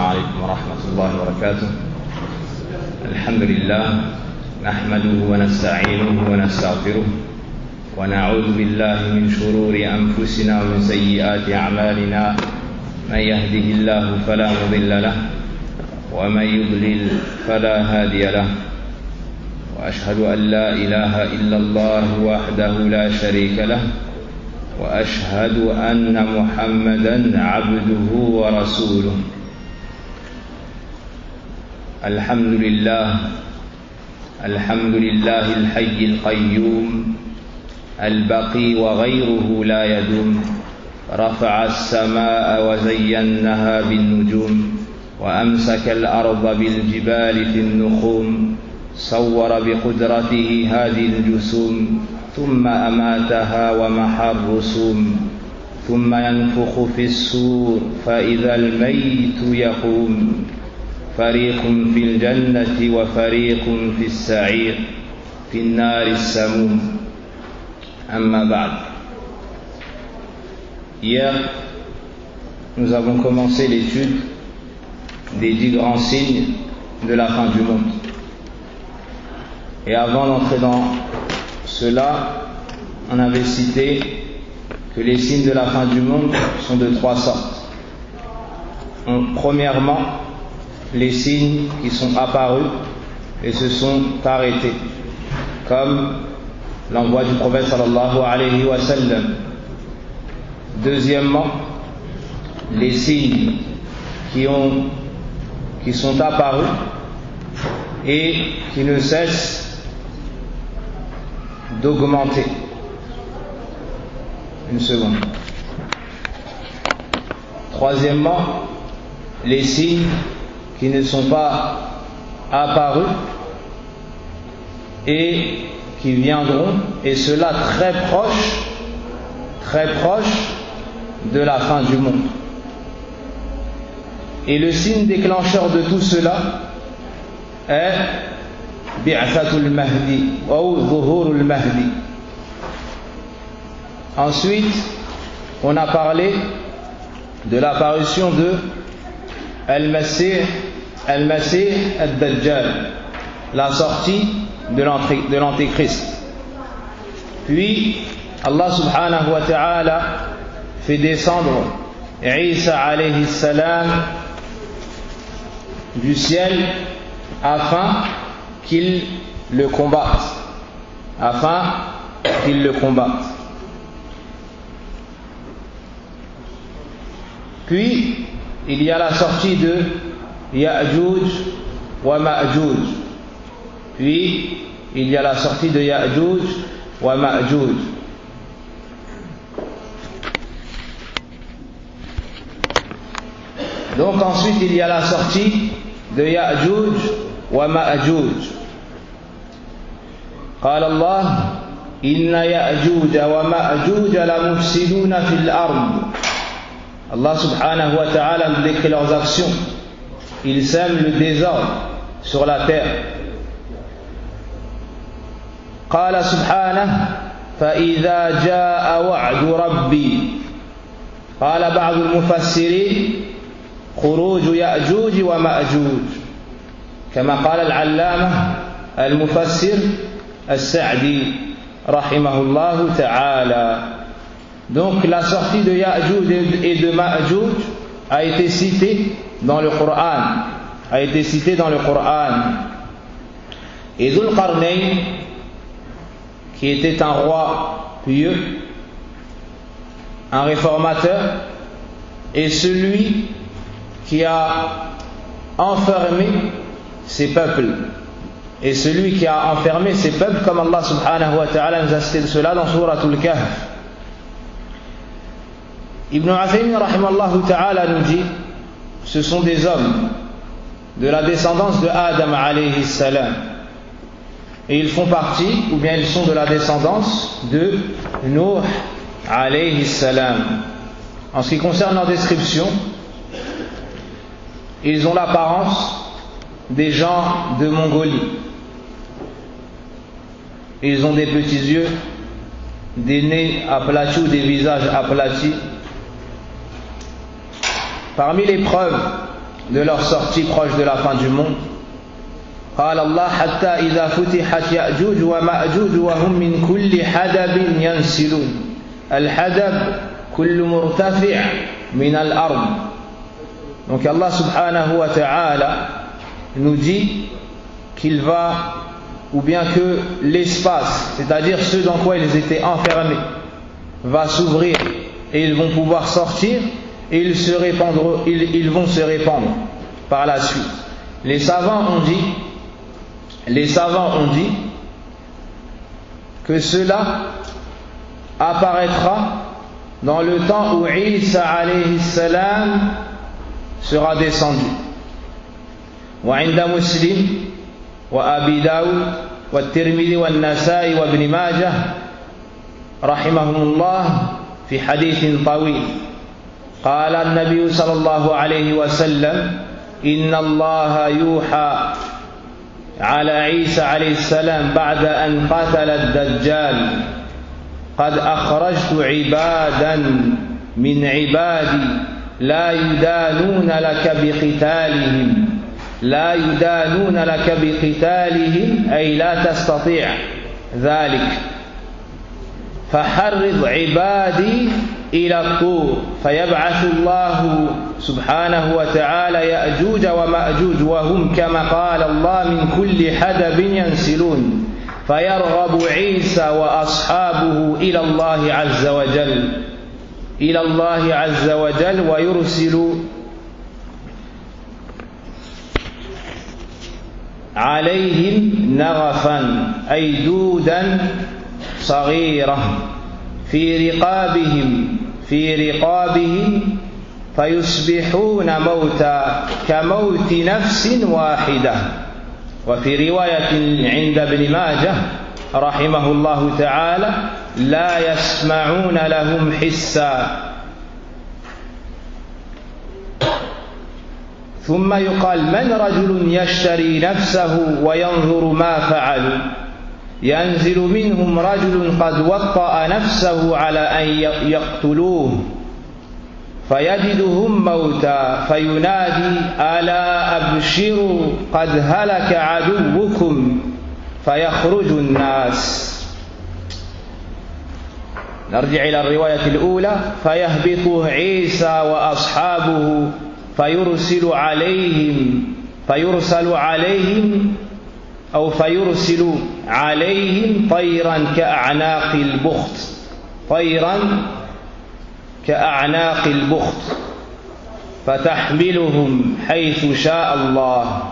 عليكم ورحمة الله وبركاته. الحمد لله نحمده ونستعينه ونستغفره ونعوذ بالله من شرور أنفسنا ومن سيئات أعمالنا. من يهده الله فلا مضل له ومن يضلل فلا هادي له، وأشهد أن لا إله إلا الله وحده لا شريك له، وأشهد أن محمدًا عبده ورسوله. الحمد لله الحي القيوم البقي وغيره لا يدوم. رفع السماء وزينها بالنجوم، وأمسك الأرض بالجبال في النخوم، صور بقدرته هذه الجسوم، ثم أماتها ومحى الرسوم، ثم ينفخ في الصور فإذا الميت يقوم. فريق في الجنة وفريق في السعير في النار السموم. أما بعد. Hier, nous avons commencé l'étude des 10 grands signes de la fin du monde. Et avant d'entrer dans cela, on avait cité que les signes de la fin du monde sont de 3 sortes. Premièrement, les signes qui sont apparus et se sont arrêtés, comme l'envoi du prophète sallallahu alayhi wa sallam. Deuxièmement, les signes qui sont apparus et qui ne cessent d'augmenter. Une seconde. Troisièmement, les signes qui ne sont pas apparus et qui viendront, et cela très proche de la fin du monde. Et le signe déclencheur de tout cela est bi'athatul mahdi ou zuhurul mahdi. Ensuite, on a parlé de l'apparition de Al-Masih Ad-Dajjal, la sortie de l'Antéchrist. Puis Allah subhanahu wa ta'ala fait descendre Isa alayhi salam du ciel afin qu'il le combatte. Puis il y a la sortie de Ya'juj wa Ma'juj. Puis il y a la sortie de Ya'juj wa Ma'juj. Donc ensuite il y a la sortie de Ya'juj wa Ma'juj. قال الله إن يأجوج ومأجوج لمفسدون في الأرض. Allah subhanahu wa ta'ala nous décrit leurs actions. Ils sèment le désordre sur la terre. قال سبحانه فإذا جاء وعد ربي. قال بعض المفسرين خروج يأجوج ومأجوج، كما قال العلامة المفسر السعدي رحمه الله تعالى. Donc la sortie de Ya'juj et de Ma'juj a été citée dans le Coran. Et Dhul Qarnayn, qui était un roi pieux, un réformateur, est celui qui a enfermé ses peuples. Et celui qui a enfermé ses peuples, comme Allah subhanahu wa ta'ala nous a cité cela dans Souratul Kahf. Ibn Uthaymin rahimallahu ta'ala nous dit, ce sont des hommes de la descendance de Adam alayhi salam, et ils font partie, ou bien ils sont de la descendance de Nuh alayhi salam. En ce qui concerne leur description, ils ont l'apparence des gens de Mongolie. Ils ont des petits yeux, des nez aplatis ou des visages aplatis. Parmi les preuves de leur sortie proche de la fin du monde. قال الله حتى إذا فتحت يأجوج ومأجوج وهم من كل حدب ينسلون. الحدب كل مرتفع من الأرض. Donc Allah subhanahu wa ta'ala nous dit qu'il va, ou bien que l'espace, c'est-à-dire ce dans quoi ils étaient enfermés, va s'ouvrir et ils vont pouvoir sortir et ils vont se répandre par la suite. Les savants ont dit que cela apparaîtra dans le temps où Isa alayhi salam sera descendu. وعند مسلم وأبي داود والترمذي والنسائي وابن ماجه رحمهم الله في حديث طويل قال النبي صلى الله عليه وسلم إن الله يوحى على عيسى عليه السلام بعد أن قتل الدجال قد أخرجت عبادا من عبادي لا يدانون لك بقتالهم أي لا تستطيع ذلك فحرض عبادي إلى الطور فيبعث الله سبحانه وتعالى يأجوج ومأجوج وهم كما قال الله من كل حدب ينسلون فيرغب عيسى وأصحابه إلى الله عز وجل ويرسل عليهم نغفا أي دودا صغيرة في رقابهم فيصبحون موتى كموت نفس واحدة. وفي رواية عند ابن ماجه رحمه الله تعالى لا يسمعون لهم حسا. ثم يقال من رجل يشتري نفسه وينظر ما فعلوا ينزل منهم رجل قد وطأ نفسه على أن يقتلوه فيجدهم موتى فينادي ألا أبشروا قد هلك عدوكم فيخرج الناس. نرجع إلى الرواية الأولى فيهبط عيسى وأصحابه فيرسل عليهم طيرا كأعناق البخت فتحملهم حيث شاء الله.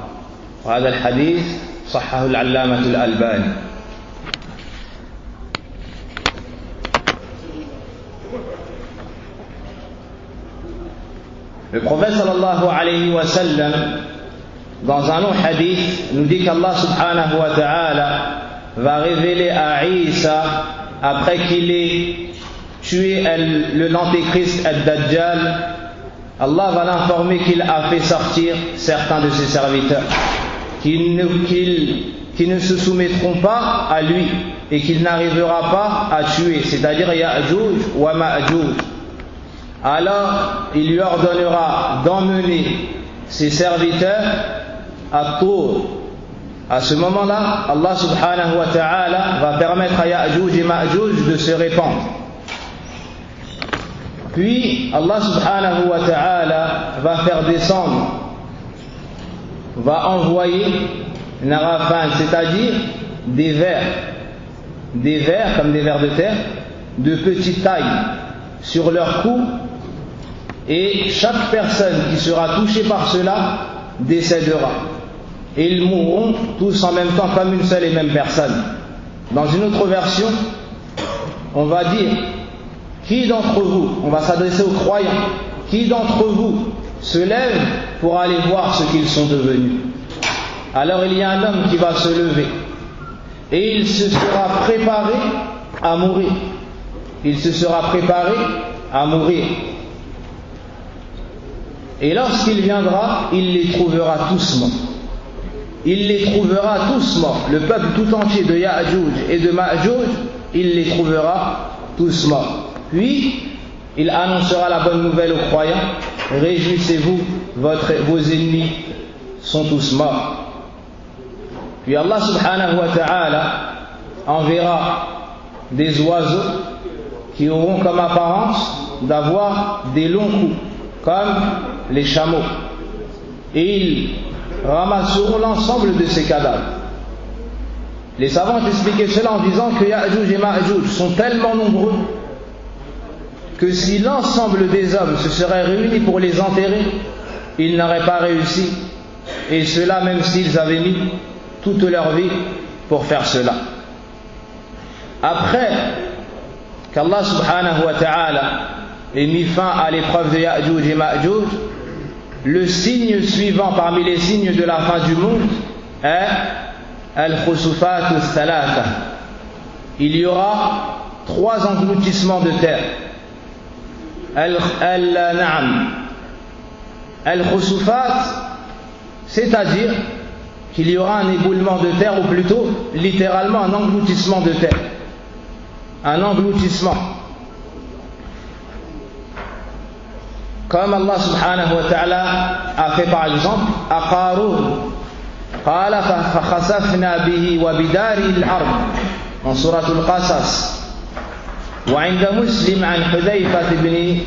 وهذا الحديث صححه العلامة الألباني. Le prophète sallallahu alayhi wa sallam, dans un long hadith, nous dit qu'Allah subhanahu wa ta'ala va révéler à Isa, après qu'il ait tué l'antéchrist al-Dajjal, Allah va l'informer qu'il a fait sortir certains de ses serviteurs, qui ne se soumettront pas à lui et qu'il n'arrivera pas à tuer, c'est-à-dire Ya'juj wa Ma'juj. Alors il lui ordonnera d'emmener ses serviteurs à Tour. À ce moment-là, Allah subhanahu wa ta'ala va permettre à Ya'juj et Ma'juj de se répandre. Puis Allah subhanahu wa ta'ala va faire descendre, va envoyer Narafan, c'est-à-dire des vers comme des vers de terre, de petite taille sur leur cou, et chaque personne qui sera touchée par cela décédera. Et ils mourront tous en même temps comme une seule et même personne. Dans une autre version, on va dire, qui d'entre vous, on va s'adresser aux croyants, qui d'entre vous se lève pour aller voir ce qu'ils sont devenus? Alors il y a un homme qui va se lever et il se sera préparé à mourir. Et lorsqu'il viendra, il les trouvera tous morts. Le peuple tout entier de Ya'juj et de Ma'juj, il les trouvera tous morts. Puis, il annoncera la bonne nouvelle aux croyants réjouissez-vous, vos ennemis sont tous morts. Puis Allah subhanahu wa ta'ala enverra des oiseaux qui auront comme apparence d'avoir des longs coups, comme les chameaux. Et ils ramasseront l'ensemble de ces cadavres. Les savants ont expliqué cela en disant que Ya'juj et Ma'juj sont tellement nombreux que si l'ensemble des hommes se seraient réunis pour les enterrer, ils n'auraient pas réussi. Et cela même s'ils avaient mis toute leur vie pour faire cela. Après qu'Allah subhanahu wa ta'ala ait mis fin à l'épreuve de Ya'juj et Ma'juj, le signe suivant parmi les signes de la fin du monde est Al-Khusufat al-Thalatha. Il y aura 3 engloutissements de terre. Al-Khusufat, c'est-à-dire qu'il y aura un éboulement de terre, ou plutôt littéralement un engloutissement de terre. Un engloutissement. Comme Allah subhanahu wa ta'ala a fait par exemple à Qarun. قال فخسفنا به وبداره الأرض en سورة القصص. وعند مسلم عن حذيفة بن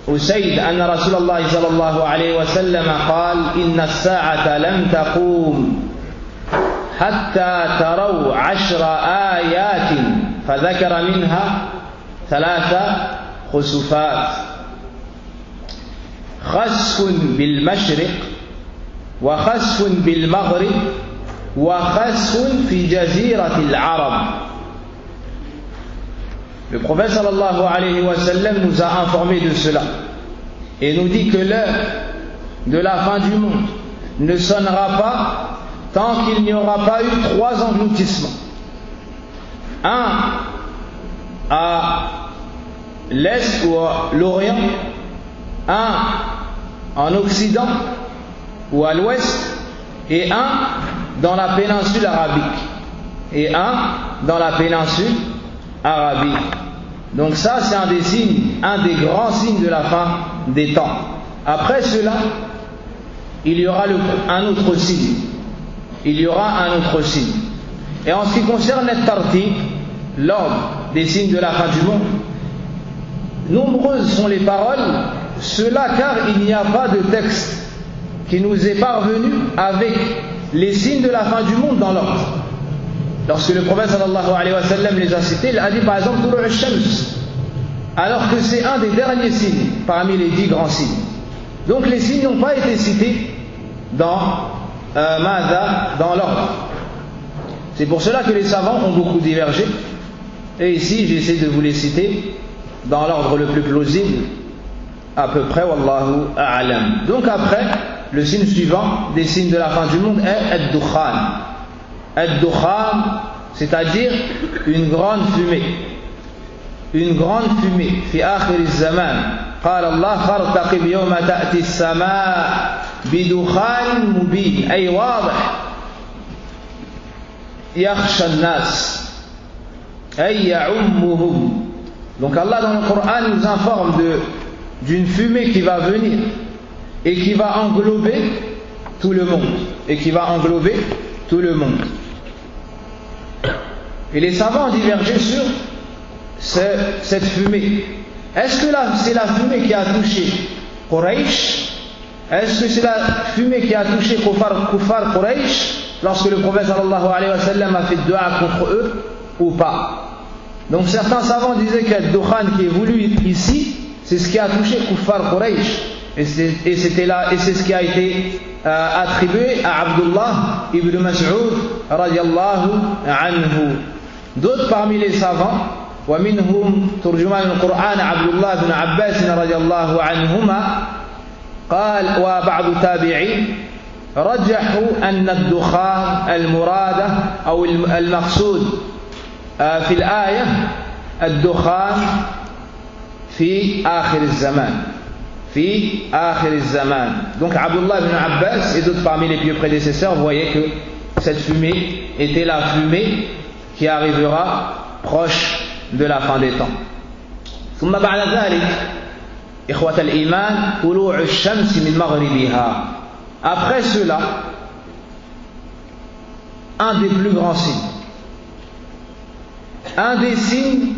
أسيد أن رسول الله صلى الله عليه وسلم قال إن الساعة لن تقوم حتى تروا 10 آيات فذكر منها 3 خسوفات خسف بالمشرق وخسف بالمغرب وخسف في جزيرة العرب. Le prophète sallallahu alayhi wa sallam nous a informé de cela et nous dit que l'heure de la fin du monde ne sonnera pas tant qu'il n'y aura pas eu 3 engloutissements. Un à l'est ou à l'orient, un en occident ou à l'ouest, et un dans la péninsule arabique, et un dans la péninsule arabique. Donc ça, c'est un des signes, un des grands signes de la fin des temps. Après cela, il y aura un autre signe. Il y aura un autre signe. Et en ce qui concerne le tartib, l'ordre des signes de la fin du monde, nombreuses sont les paroles, cela car il n'y a pas de texte qui nous est parvenu avec les signes de la fin du monde dans l'ordre. Lorsque le prophète sallallahu alayhi wa sallam les a cités, il a dit par exemple Tulu' al-Shams, alors que c'est un des derniers signes parmi les 10 grands signes. Donc les signes n'ont pas été cités dans l'ordre. C'est pour cela que les savants ont beaucoup divergé, et ici j'essaie de vous les citer dans l'ordre le plus plausible, à peu près, wallahu a'lam. Donc après, le signe suivant des signes de la fin du monde est Ad-Dukhan. Ad-Dukhan, c'est-à-dire une grande fumée. Une grande fumée. Fi akhir az-zaman. قال الله فارتقب يوم تأتي السماء بدخان مبين أي واضح يخشى الناس أي يعمهم. Donc Allah dans le Coran nous informe d'une fumée qui va venir et qui va englober tout le monde. Et qui va englober tout le monde. Et les savants ont divergé sur cette fumée. Est-ce que c'est la fumée qui a touché Quraysh? Est-ce que c'est la fumée qui a touché Kuffar Quraysh lorsque le prophète sallallahu alayhi wa sallam a fait dua contre eux ou pas? Donc certains savants disaient que le Dukhan qui est voulu ici, c'est ce qui a touché Kuffar Quraysh. Et c'est ce qui a été attribué à Abdullah ibn Mas'ud radiyallahu anhu. D'autres parmi les savants, ومنهم ترجمان القرآن عبد الله بن عباس رضي الله عنهما قال وبعض التابعين رجحوا أن الدخان المرادة أو المقصود في الآية الدخان في آخر الزمان. في آخر الزمان. Donc Abdullah ibn Abbas et d'autres parmi les pieux prédécesseurs voyaient que cette fumée était la fumée qui arrivera proche de la fin des temps. ثم بعد ذلك إخوة الإيمان طلوع الشمس من مغربها. Après cela, un des plus grands signes, un des signes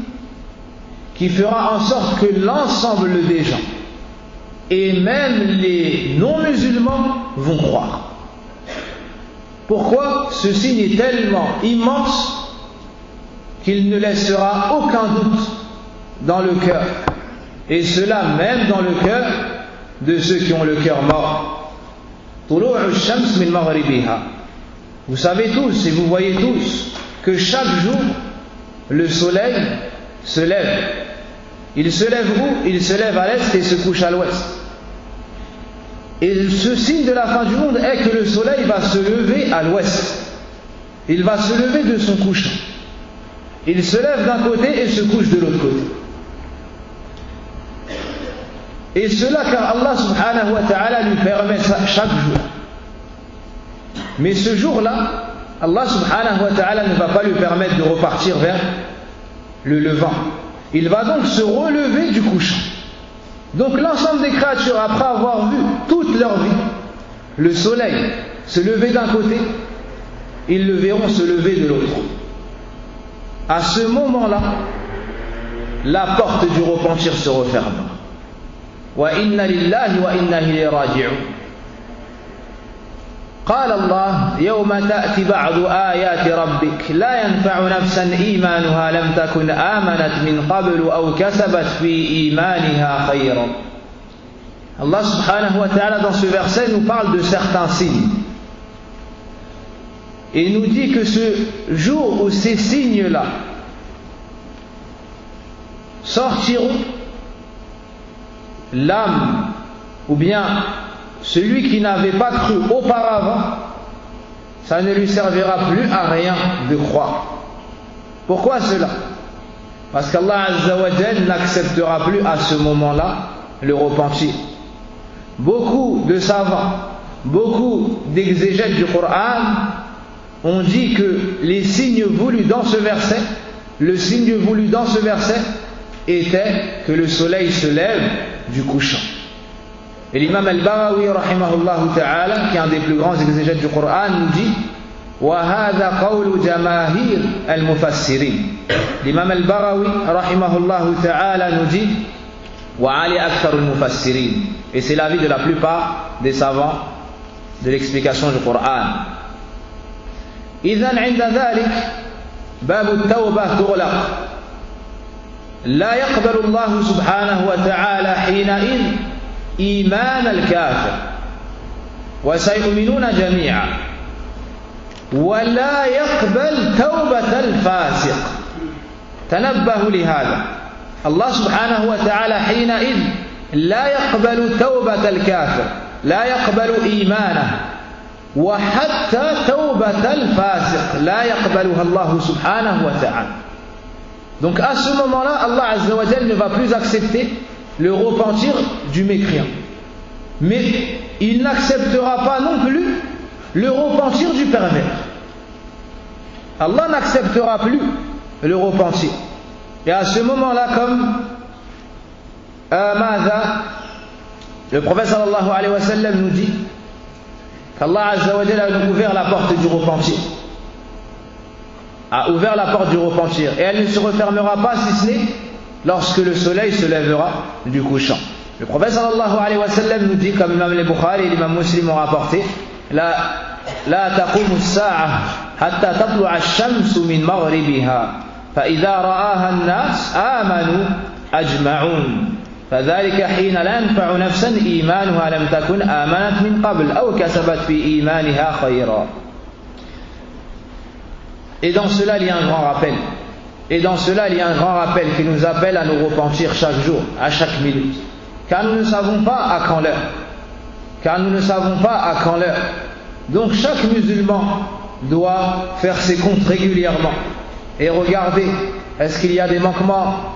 qui fera en sorte que l'ensemble des gens et même les non-musulmans vont croire. Pourquoi? Ce signe est tellement immense qu'il ne laissera aucun doute dans le cœur, et cela même dans le cœur de ceux qui ont le cœur mort. Vous savez tous et vous voyez tous que chaque jour le soleil se lève. Il se lève où? Il se lève à l'est et se couche à l'ouest. Et ce signe de la fin du monde est que le soleil va se lever à l'ouest. Il va se lever de son couchant. Il se lève d'un côté et se couche de l'autre côté. Et cela car Allah subhanahu wa ta'ala lui permet ça chaque jour. Mais ce jour-là, Allah subhanahu wa ta'ala ne va pas lui permettre de repartir vers le levant. Il va donc se relever du couchant. Donc l'ensemble des créatures, après avoir vu toute leur vie le soleil se lever d'un côté, ils le verront se lever de l'autre. À ce moment-là, la porte du repentir se referme. Wa inna lillahi wa inna ilayhi raji'un. قال الله يوم تأتي بعض آيات ربك لا ينفع نفسا إيمانها لم تكن آمنت من قبل أو كسبت في إيمانها خيرا. Allah subhanahu wa ta'ala dans ce verset nous parle de certains signes et nous dit que ce jour où ces signes-là sortiront, l'âme ou bien celui qui n'avait pas cru auparavant, ça ne lui servira plus à rien de croire. Pourquoi cela? Parce qu'Allah Azza wa Jal n'acceptera plus à ce moment-là le repentir. Beaucoup de savants, beaucoup d'exégètes du Coran ont dit que les signes voulus dans ce verset, le signe voulu dans ce verset était que le soleil se lève du couchant. Et l'imam al-Barawi rahimahullah ta'ala, qui est un des plus grands exégètes du Coran, nous dit وَهَذَا قَوْلُ جَمَاهِيرِ الْمُفَسِّرِينَ. L'imam al-Barawi rahimahullah ta'ala nous dit وَعَلِي أَكْثَرُ الْمُفَسِّرِينَ. Et c'est l'avis de la plupart des savants de l'explication du Coran. إِذَنْ عِنْدَ ذَلِكَ بَابُ التَّوْبَةِ تُغْلَقُ لا يقبل الله سبحانه وتعالى حينئذ إيمان الكافر وسيؤمنون جميعا ولا يقبل توبة الفاسق. تنبهوا لهذا. الله سبحانه وتعالى حينئذ لا يقبل توبة الكافر، لا يقبل إيمانه، وحتى توبة الفاسق لا يقبلها الله سبحانه وتعالى. Donc à ce moment-là, Allah Azza wa Jal ne va plus accepter le repentir du mécréant. Mais il n'acceptera pas non plus le repentir du pervers. Allah n'acceptera plus le repentir. Et à ce moment-là, comme le prophète sallallahu alayhi wa sallam nous dit qu'Allah Azza wa Jal a ouvert la porte du repentir. A ouvert la porte du repentir. Et elle ne se refermera pas si ce n'est lorsque le soleil se lèvera du couchant. Le prophète sallallahu alayhi wa sallam nous dit, comme l'imam al-Bukhari et l'imam Muslim ont rapporté, la taqumu as-sa'a hatta tatlu'a ash-shamsu min maghribiha fa idha ra'aha an-nas amanu ajma'un فذلك حين لا ينفع نفسا إيمانها لم تكن آمنت من قبل أو كسبت في إيمانها خيرا. Et dans cela il y a un grand rappel. Et dans cela il y a un grand rappel qui nous appelle à nous repentir chaque jour, à chaque minute. Car nous ne savons pas à quand l'heure. Car nous ne savons pas à quand l'heure. Donc chaque musulman doit faire ses comptes régulièrement et regarder, est-ce qu'il y a des manquements?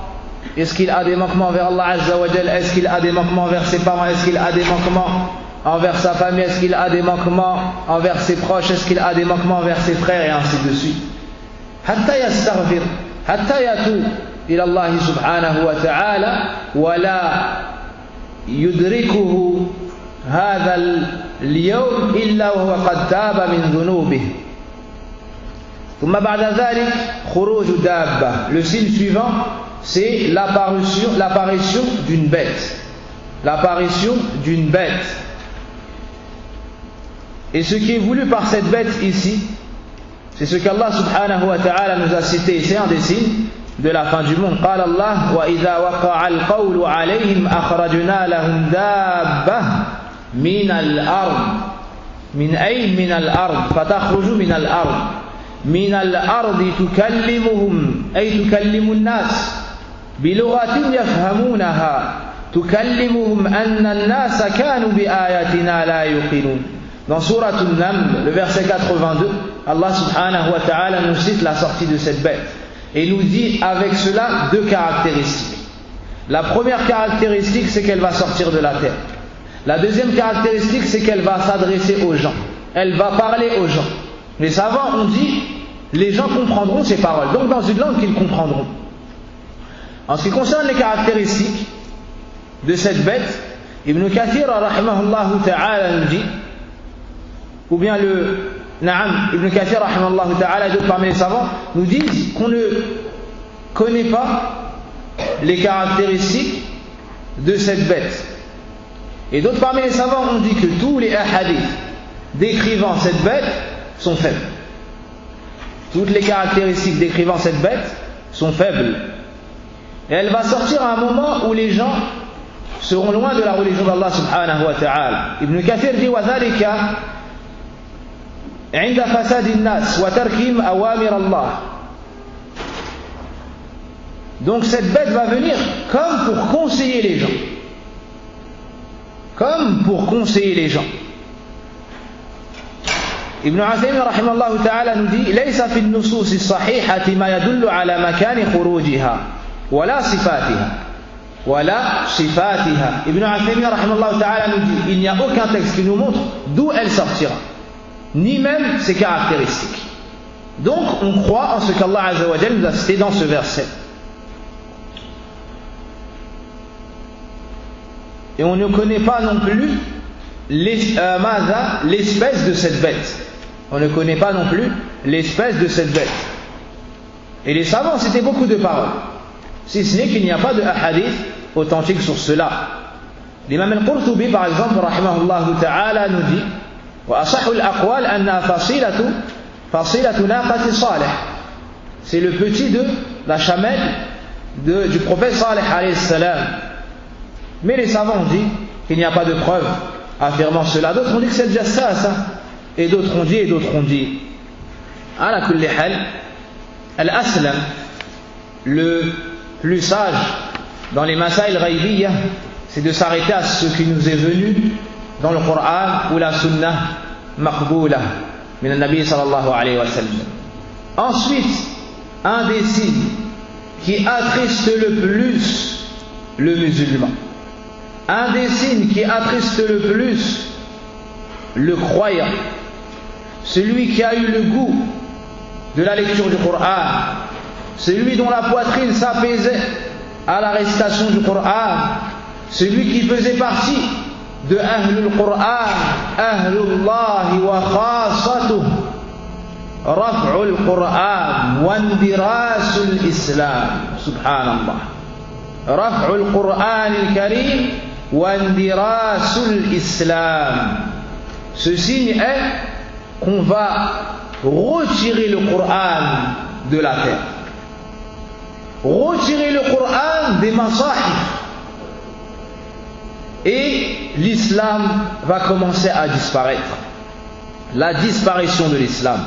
Est-ce qu'il a des manquements envers Allah Azza wa Jal? Est-ce qu'il a des manquements envers ses parents? Est-ce qu'il a des manquements envers sa famille? Est-ce qu'il a des manquements envers ses proches? Est-ce qu'il a des manquements envers ses frères? Et ainsi de suite. حتى يستغفر حتى يتوب إلى الله سبحانه وتعالى ولا يدركه هذا اليوم إلا وهو قد تاب من ذنوبه. ثم بعد ذلك خروج دابة. Le signe suivant, c'est l'apparition d'une bête. L'apparition d'une bête. Et ce qui est voulu par cette bête ici, c'est ce qu'Allah subhanahu wa ta'ala nous a cité. C'est un des signes de la fin du monde. قال الله وإذا وقع القول عليهم أخرجنا لهم دابة من الأرض. من أي من الأرض فتخرج من الأرض. من الأرض تكلمهم أي تكلم الناس بلغة يفهمونها. تكلمهم أن الناس كانوا بآياتنا لا يوقنون. Dans Surat An-Naml, le verset 82, Allah subhanahu wa ta'ala nous cite la sortie de cette bête et nous dit avec cela deux caractéristiques. La première caractéristique, c'est qu'elle va sortir de la terre. La deuxième caractéristique, c'est qu'elle va s'adresser aux gens. Elle va parler aux gens. Les savants ont dit, les gens comprendront ces paroles, donc dans une langue qu'ils comprendront. En ce qui concerne les caractéristiques de cette bête, Ibn Kathir rahimahullah ta'ala nous dit, ou bien Ibn Kathir rahimahullah ta'ala et d'autres parmi les savants nous disent qu'on ne connaît pas les caractéristiques de cette bête. Et d'autres parmi les savants ont dit que tous les hadiths décrivant cette bête sont faibles. Toutes les caractéristiques décrivant cette bête sont faibles. Et elle va sortir à un moment où les gens seront loin de la religion d'Allah subhanahu wa ta'ala. Ibn Kathir dit وَذَلِكَ عند فساد الناس وتركهم أوامر الله. Donc cette bête va venir comme pour conseiller les gens. Comme pour conseiller les gens. Ibn Uthaymin rahimahullah ta'ala nous dit ليس في النصوص الصحيحة ما يدل على مكان خروجها ولا صفاتها ولا صفاتها. Ibn Uthaymin rahimahullah ta'ala nous dit il n'y a aucun texte qui nous montre d'où elle sortira, ni même ses caractéristiques. Donc on croit en ce qu'Allah Azza wa Jalla nous a cité dans ce verset. Et on ne connaît pas non plus l'espèce de cette bête. On ne connaît pas non plus l'espèce de cette bête. Et les savants citaient beaucoup de paroles, si ce n'est qu'il n'y a pas de hadith authentique sur cela. L'imam al-Qurtubi par exemple rahimahullah ta'ala nous dit وأصح الأقوال أنها فصيلة ناقة صالح. C'est le petit de la chamelle du prophète Salih alayhi salam. Mais les savants ont dit qu'il n'y a pas de preuve affirmant cela. D'autres ont dit que c'est le jassasa, et d'autres ont dit ala kulli hal al-aslam, le plus sage dans les masail ghaybiyya, c'est de s'arrêter à ce qui nous est venu dans le Coran ou la Sunnah maqboulah min al-Nabi sallallahu alayhi wa sallam. Ensuite, un des signes qui attriste le plus le musulman, un des signes qui attriste le plus le croyant, celui qui a eu le goût de la lecture du Coran, celui dont la poitrine s'apaisait à la récitation du Coran, celui qui faisait partie de Ahlul Qur'an, Ahlullahi wa khassatuh, Raf'ul Qur'an wa indirasul Islam. Subhanallah. Raf'ul Qur'an al-Karim wa indirasul Islam. Ce signe est qu'on va retirer le Coran de la terre, retirer le Coran des masahif, et l'islam va commencer à disparaître, la disparition de l'islam.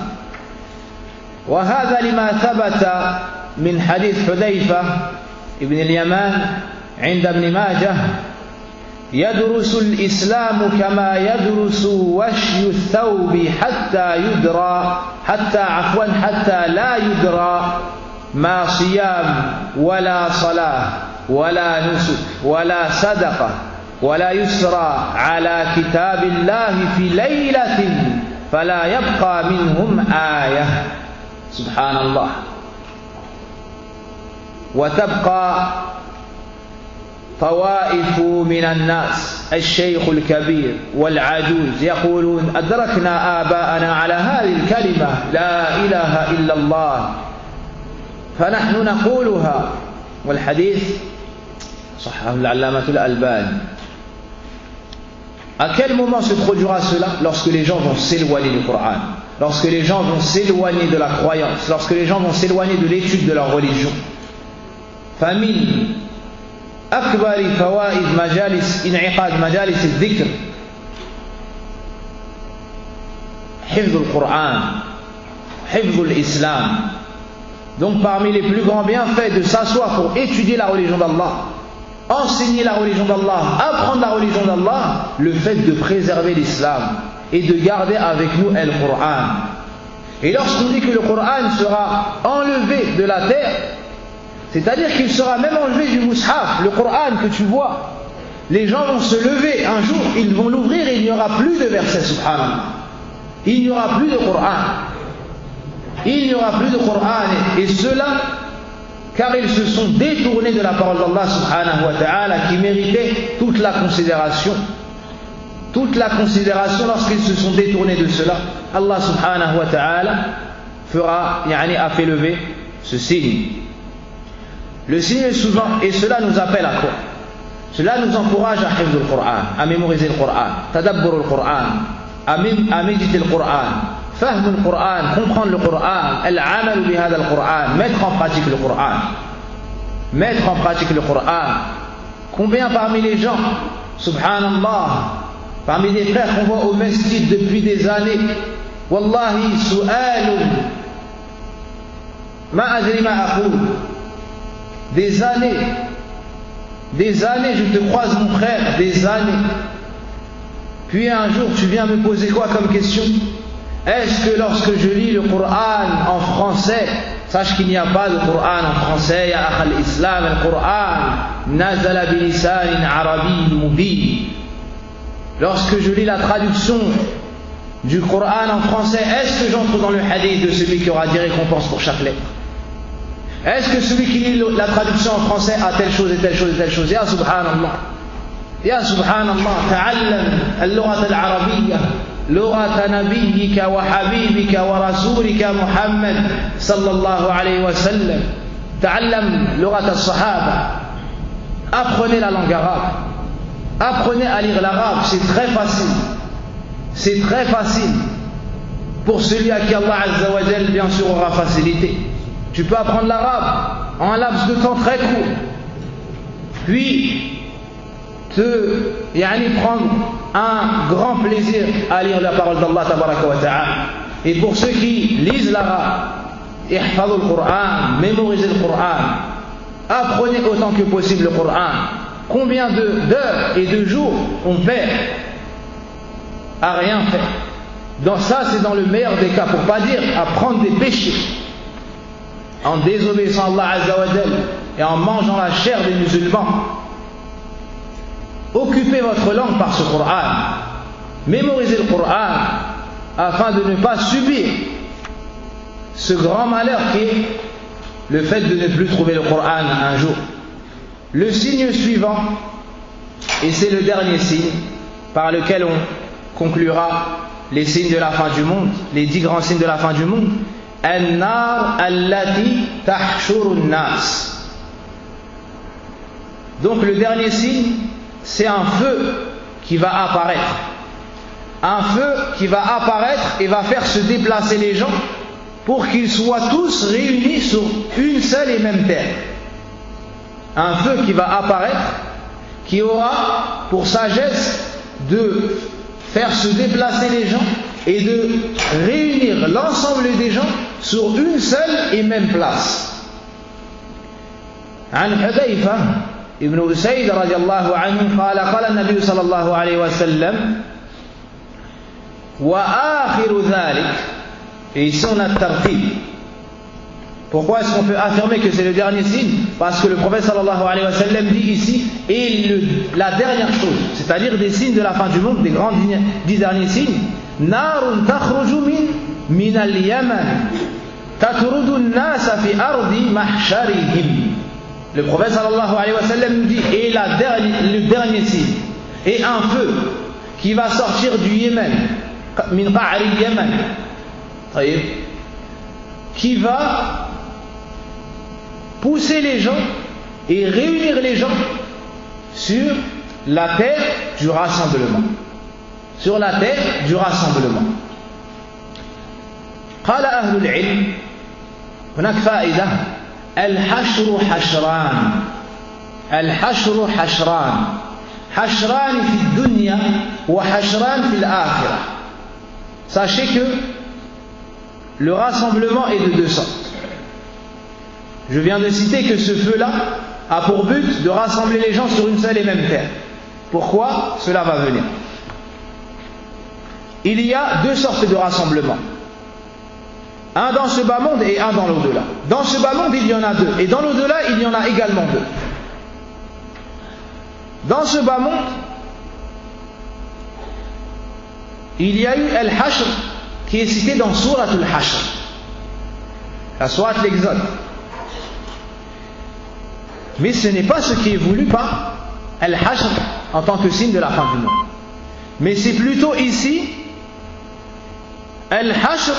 وهذا لما ثبت من حديث حذيفة ابن اليمان عند ابن ماجه يدرس الإسلام كما يدرس وشي الثوب حتى لا يدرى ما صيام ولا صلاة ولا نسك ولا صدقة ولا يسرى على كتاب الله في ليلة فلا يبقى منهم آية. سبحان الله. وتبقى طوائف من الناس الشيخ الكبير والعجوز يقولون أدركنا آباءنا على هذه الكلمة لا إله إلا الله فنحن نقولها والحديث صححه العلامة الألباني. À quel moment se produira cela? Lorsque les gens vont s'éloigner du Coran, lorsque les gens vont s'éloigner de la croyance, lorsque les gens vont s'éloigner de l'étude de leur religion. Famille أكبر فوائد مجالس انعقاد مجالس الذكر حفظ القرآن حفظ الإسلام. Donc parmi les plus grands bienfaits de s'asseoir pour étudier la religion d'Allah, enseigner la religion d'Allah, apprendre la religion d'Allah, le fait de préserver l'islam et de garder avec nous le Coran. Et lorsqu'on dit que le Coran sera enlevé de la terre, c'est-à-dire qu'il sera même enlevé du mushaf, le Coran que tu vois, les gens vont se lever un jour, ils vont l'ouvrir et il n'y aura plus de versets, subhanallah. Il n'y aura plus de Coran. Il n'y aura plus de Coran. Et cela, car ils se sont détournés de la parole d'Allah subhanahu wa ta'ala, qui méritait toute la considération. Toute la considération lorsqu'ils se sont détournés de cela. Allah subhanahu wa ta'ala a fait lever ce signe. Le signe est souvent, et cela nous appelle à quoi? Cela nous encourage à hifz le Coran, à mémoriser le Coran, tadabbur le Coran, à méditer le Coran, fahm le Coran, comprendre le Coran, al-amal bi hada le Coran, mettre en pratique le Coran. Mettre en pratique le Coran. Combien parmi les gens, subhanallah, parmi les frères qu'on voit au masjid depuis des années, wallahi su'alun, ma adri ma aqul. Des années, je te croise mon frère, des années. Puis un jour, tu viens me poser quoi comme question? Est-ce que lorsque je lis le Coran en français, sache qu'il n'y a pas de Coran en français, ya akhal islam, le Coran, nazala bilisanin arabi mubin. Lorsque je lis la traduction du Coran en français, est-ce que j'entre dans le hadith de celui qui aura 10 récompenses pour chaque lettre? Est-ce que celui qui lit la traduction en français a telle chose et telle chose et telle chose? Ya subhanallah. Ya subhanallah. Ta'allam al-lughat al-arabiyya, lughat nabiyyika wa habibika wa rasulika Muhammad sallallahu alayhi wa sallam. Ta'allam lughat al-sahaba. Apprenez la langue arabe. Apprenez à lire l'arabe, c'est très facile. C'est très facile. Pour celui à qui Allah Azza wa Jal bien sûr aura facilité. Tu peux apprendre l'arabe en un laps de temps très court. Puis, prendre un grand plaisir à lire la parole d'Allah tabaraka wa ta'ala. Et pour ceux qui lisent l'arabe, ihfadhu le Coran, mémorisez le Coran, apprenez autant que possible le Coran. Combien d'heures et de jours on perd à rien faire? Dans ça, c'est dans le meilleur des cas, pour pas dire à prendre des péchés, en désobéissant à Allah Azza wa Jal et en mangeant la chair des musulmans. Occupez votre langue par ce Coran, mémorisez le Coran afin de ne pas subir ce grand malheur qui est le fait de ne plus trouver le Coran un jour. Le signe suivant, et c'est le dernier signe par lequel on conclura les signes de la fin du monde, les 10 grands signes de la fin du monde. An-nar allati tahshuru an-nas. Donc le dernier signe, c'est un feu qui va apparaître. Un feu qui va apparaître et va faire se déplacer les gens pour qu'ils soient tous réunis sur une seule et même terre. Un feu qui va apparaître, qui aura pour sagesse de faire se déplacer les gens et de réunir l'ensemble des gens sur une seule et même place. عن حذيفة ابن أسيد رضي الله عنه قال قال النبي صلى الله عليه وسلم وآخر ذلك. Et ici on a le tartib. Pourquoi est-ce qu'on peut affirmer que c'est le dernier signe? Parce que le prophète sallallahu alayhi wa sallam dit ici, et la dernière chose, c'est-à-dire des signes de la fin du monde, des grands 10 derniers signes, narun takhruju min al-Yaman tatrudu an-nas fi ardi mahsharihim. Le prophète sallallahu alayhi wa sallam nous dit, et le dernier signe, et un feu qui va sortir du Yémen, min qa'ri Yémen, qui va pousser les gens et réunir les gens sur la terre du rassemblement. Sur la terre du rassemblement. قال أهل العلم هناك فائدة الحشر حشران الحشر حشران حشران في الدنيا وحشران في الآخرة. Sachez que le rassemblement est de deux sortes. Je viens de citer que ce feu-là a pour but de rassembler les gens sur une seule et même terre. Pourquoi? Cela va venir. Il y a deux sortes de rassemblement. Un dans ce bas monde et un dans l'au-delà. Dans ce bas monde, il y en a deux. Et dans l'au-delà, il y en a également deux. Dans ce bas monde, il y a eu Al-Hashr qui est cité dans Surat Al-Hashr, la Surat l'Exode. Mais ce n'est pas ce qui est voulu par Al-Hashr en tant que signe de la fin du monde. Mais c'est plutôt ici Al-Hashr,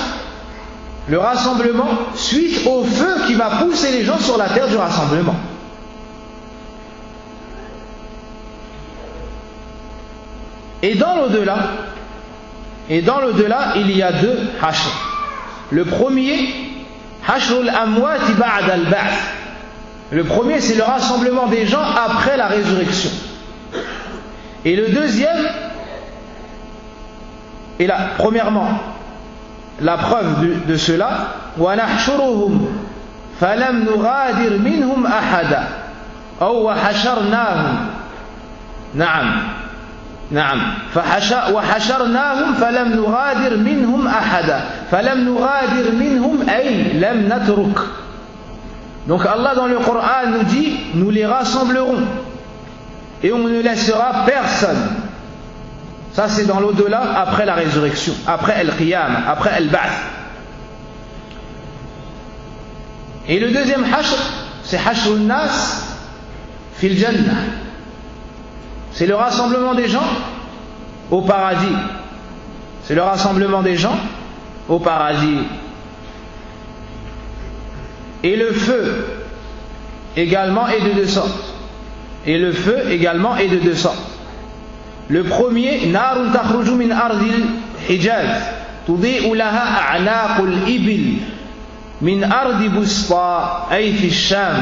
le rassemblement, suite au feu qui va pousser les gens sur la terre du rassemblement. Et dans l'au-delà, il y a deux hashr. Le premier, hashrul amwati ba'da al-ba'th. Le premier, c'est le rassemblement des gens après la résurrection. Et le deuxième, et là, premièrement, la preuve de cela, وَنَحْشُرُهُمْ فَلَمْ نُغَادِرْ مِنْهُمْ أَحَدًا أو وَحَشَرْنَاهُمْ نعم وحشرناهم فلم نغادر منهم أحدا فلم نغادر منهم أي لم نترك. Donc Allah dans le Coran nous dit, nous les rassemblerons et on ne laissera personne. Ça c'est dans l'au-delà, après la résurrection, après Al-Qiyam, après Al-Ba'th. Et le deuxième hashr, c'est hashrun nas fil jannah. C'est le rassemblement des gens au paradis. C'est le rassemblement des gens au paradis. Et le feu également est de deux sortes. Et le feu également est de deux sortes. Le premier, narun takhruju min ardil Hijaz, tudi'u laha a'naqul ibil min ardi Busta ay fi Sham.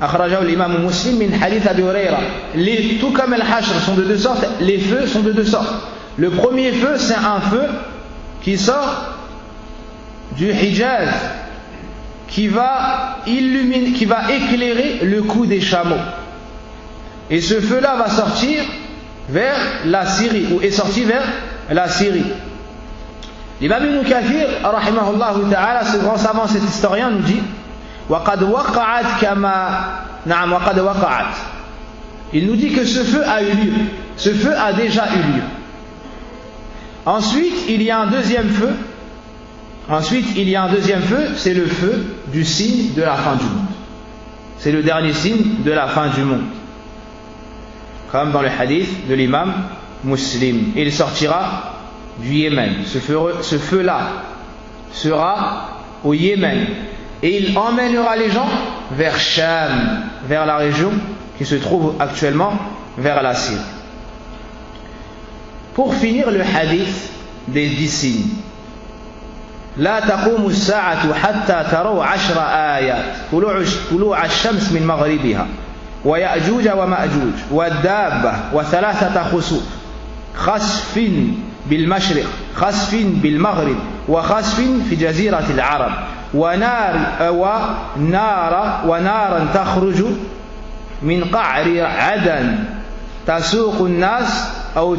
أخرجه الإمام مسلم من حديث أبي هريرة. Tout comme le hashr sont de deux sortes, les feux sont de deux sortes. Le premier feu, c'est un feu qui sort du Hijaz, qui va illuminer, qui va éclairer le cou des chameaux. Et ce feu-là va sortir vers la Syrie, ou est sorti vers la Syrie. L'imam Ibn Kathir, rahimahullah ta'ala, ce grand savant, cet historien, nous dit وقد وقعت كما نعم وقد وقعت. Il nous dit que ce feu a eu lieu. Ce feu a déjà eu lieu. Ensuite, il y a un deuxième feu. C'est le feu du signe de la fin du monde. C'est le dernier signe de la fin du monde. Comme dans le hadith de l'imam Muslim. Il sortira du Yémen. Ce feu-là sera au Yémen. Et il emmènera les gens vers Sham, vers la région qui se trouve actuellement vers la Syrie. Pour finir le hadith des 10 signes. لا تقوم الساعة حتى تروا 10 آيات طلوع الشمس من مغربها ويأجوج ومأجوج والدابة وثلاثة خسوف خسف بالمشرق خسف بالمغرب وخسف في جزيرة العرب ونارا تخرج من قعر عدن تسوق الناس أو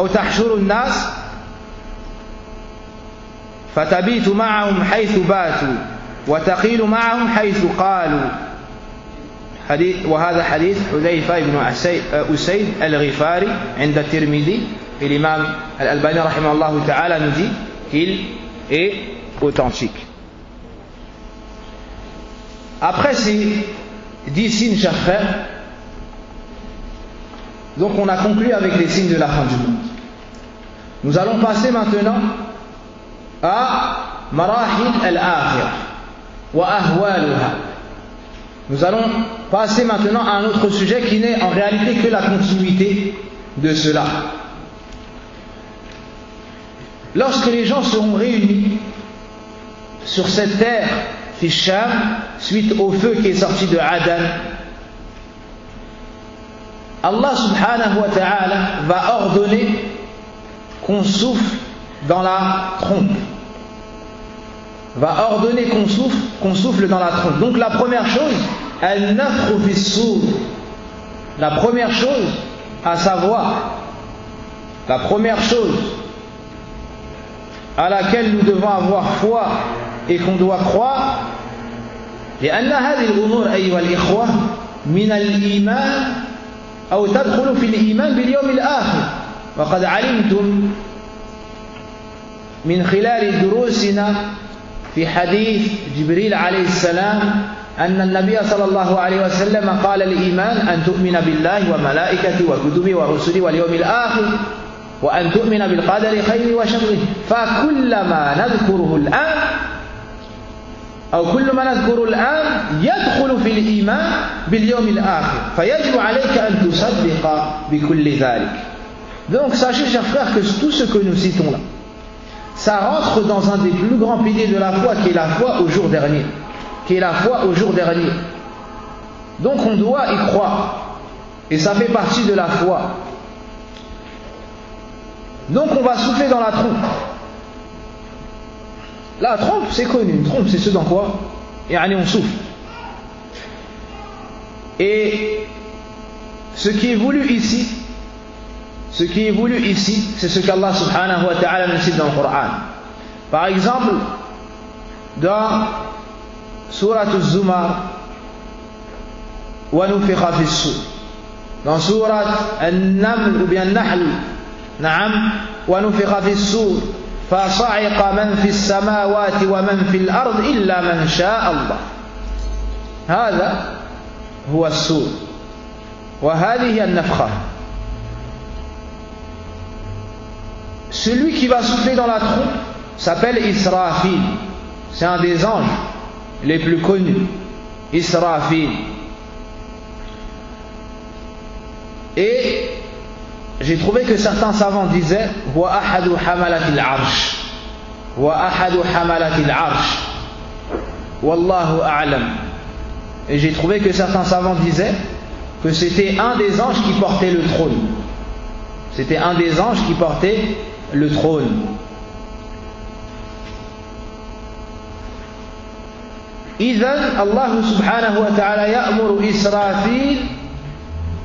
تحشر الناس فتبيت معهم حيث باتوا وتقيل معهم حيث قالوا. وهذا حديث حذيفة بن أسيد الغفاري عند الترمذي. Et l'imam Al-Albani rahimahullah ta'ala nous dit qu'il est authentique. Après ces 10 signes, chers frères, donc on a conclu avec les signes de la fin du monde. Nous allons passer maintenant à marahil al-akhirah wa ahwaluha. Nous allons passer maintenant à un autre sujet qui n'est en réalité que la continuité de cela. Lorsque les gens seront réunis sur cette terre Sham, suite au feu qui est sorti de Adan, Allah subhanahu wa ta'ala va ordonner qu'on souffle dans la trompe. Va ordonner qu'on souffle dans la trompe. Donc la première chose, al-nafkhu fi s-sur. La première chose à savoir, la première chose à laquelle nous devons avoir foi et qu'on doit croire, لأن هذه الأمور أيها الإخوة من الإيمان أو تدخل في الإيمان باليوم الآخر. وقد علمتم من خلال دروسنا في حديث جبريل عليه السلام أن النبي صلى الله عليه وسلم قال الإيمان أن تؤمن بالله وملائكته وكتبه ورسله واليوم الآخر وأن تؤمن بالقدر خيره وشره. فكلما نذكره الآن أو كل ما نذكره الآن يدخل في الإيمان باليوم الآخر فيجب عليك أن تصدق بكل ذلك. Donc sachez, chers frères, que tout ce que nous citons là, ça rentre dans un des plus grands piliers de la foi, qui est la foi au jour dernier. Qui est la foi au jour dernier. Donc on doit y croire. Et ça fait partie de la foi. Donc on va souffler dans la trompe. La trompe, c'est connu. Une trompe, c'est ce dans quoi on souffle. Et ce qui est voulu ici, c'est ce qu'Allah subhanahu wa ta'ala nous cite dans le Coran. Par exemple, dans Surat al-Zumar, وَنُفِخَ فِي الصُّورِ. Dans Surat al-Naml ou bien al-Nahl, نعم وَنُفِخَ فِي الصُّورِ فصعق من في السماوات ومن في الأرض إلا من شاء الله. هذا هو السور وهذه النفخة. Celui qui va souffler dans la trompe s'appelle Israfil. C'est un des anges les plus connus. Israfil. Et j'ai trouvé que certains savants disaient wa ahadu hamalatil arsh, wa ahadu hamalatil arsh, wallahu a'lam. Et j'ai trouvé que certains savants disaient que c'était un des anges qui portait le trône. C'était un des anges qui portait le trône. إذن الله سبحانه وتعالى يأمر إسرافيل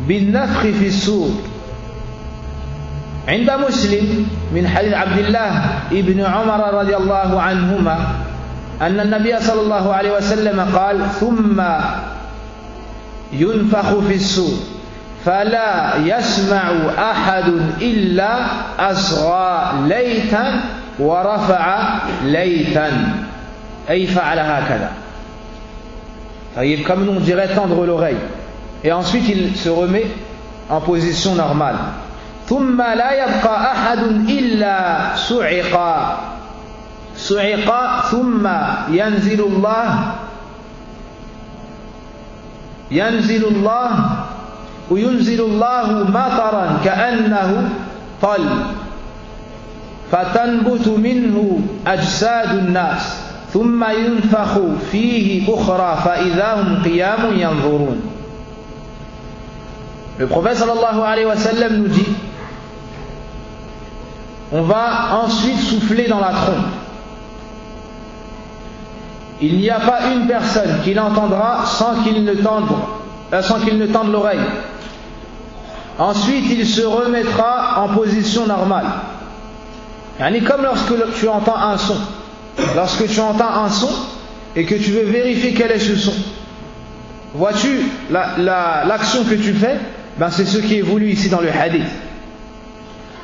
بالنفخ في الصور. عند مسلم من حديث عبد الله ابن عمر رضي الله عنهما أن النبي صلى الله عليه وسلم قال ثم ينفخ في الصور فلا يسمع أحد إلا أصغى ليتا ورفع ليتا أي فعل هكذا. Comme on dirait tendre l'oreille. Et ensuite il se remet en position normale. ثم لا يبقى أحد إلا صعق ثم ينزل الله مطرا كأنه طل فتنبت منه أجساد الناس ثم ينفخ فيه أخرى فإذا هم قيام ينظرون. Le prophète sallallahu alayhi wa sallam nous dit, on va ensuite souffler dans la trompe. Il n'y a pas une personne qui l'entendra sans qu'il ne tende l'oreille. Ensuite, il se remettra en position normale. Comme lorsque tu entends un son. Lorsque tu entends un son et que tu veux vérifier quel est ce son. Vois-tu l'action que tu fais? C'est ce qui est voulu ici dans le hadith.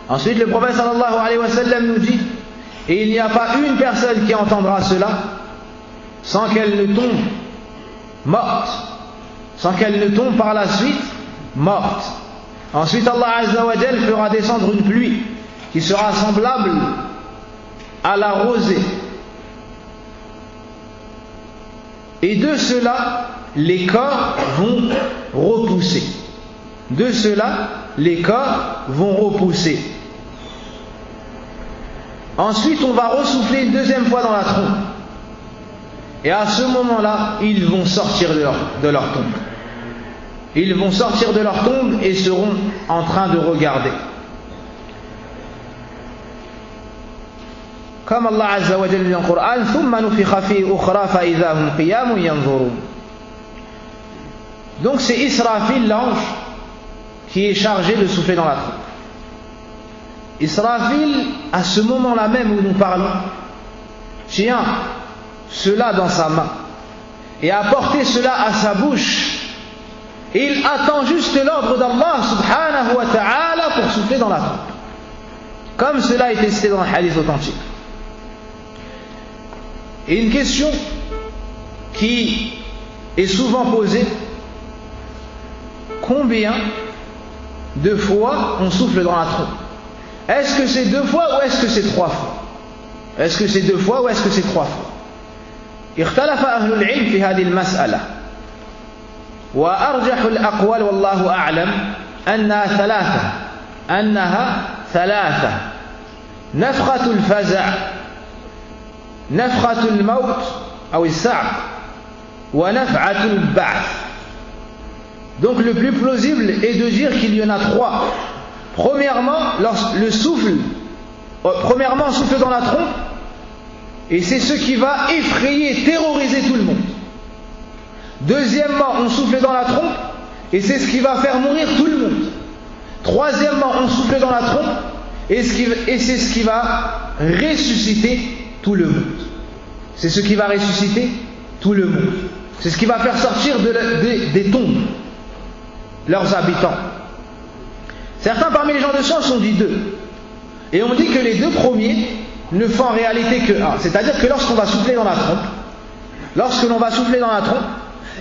Ensuite, le prophète sallallahu alayhi wa sallam nous dit, et il n'y a pas une personne qui entendra cela sans qu'elle ne tombe morte, sans qu'elle ne tombe par la suite morte. Ensuite Allah Azza wa Jal fera descendre une pluie qui sera semblable à la rosée. Et de cela, les corps vont repousser. De cela, les corps vont repousser. Ensuite, on va ressouffler une deuxième fois dans la trompe. Et à ce moment-là, ils vont sortir de leur tombe. Ils vont sortir de leur tombe et seront en train de regarder. Comme Allah Azza wa Jalla dit dans le Coran, ثُمَّ نُفِخَ فِيهِ أُخْرَى فَإِذَا هُمْ قِيَامٌ يَنْظُرُونَ. Donc c'est Israfil, l'ange, qui est chargé de souffler dans la trompe. Israfil, à ce moment-là même où nous parlons, tient cela dans sa main et a porté cela à sa bouche. Et il attend juste l'ordre d'Allah subhanahu wa ta'ala pour souffler dans la trompe. Comme cela est cité dans le hadith authentique. Et une question qui est souvent posée: combien de fois on souffle dans la trompe? Est-ce que c'est 2 fois ou est-ce que c'est 3 fois? Est-ce que c'est 2 fois ou est-ce que c'est 3 fois? اختلف أهل العلم في هذه المسألة، وأرجح الأقوال والله أعلم أنها ثلاثة: نفخة الفزع، نفخة الموت أو الصعق، ونفعة البعث. Donc le plus plausible est de dire qu'il y en a 3. Premièrement, on souffle dans la trompe, et c'est ce qui va effrayer, terroriser tout le monde. Deuxièmement, on souffle dans la trompe, et c'est ce qui va faire mourir tout le monde. Troisièmement, on souffle dans la trompe, et c'est ce qui va ressusciter tout le monde. C'est ce qui va ressusciter tout le monde. C'est ce qui va faire sortir des tombes leurs habitants. Certains parmi les gens de science ont dit 2. Et on dit que les 2 premiers ne font en réalité que 1. C'est-à-dire que lorsqu'on va souffler dans la trompe,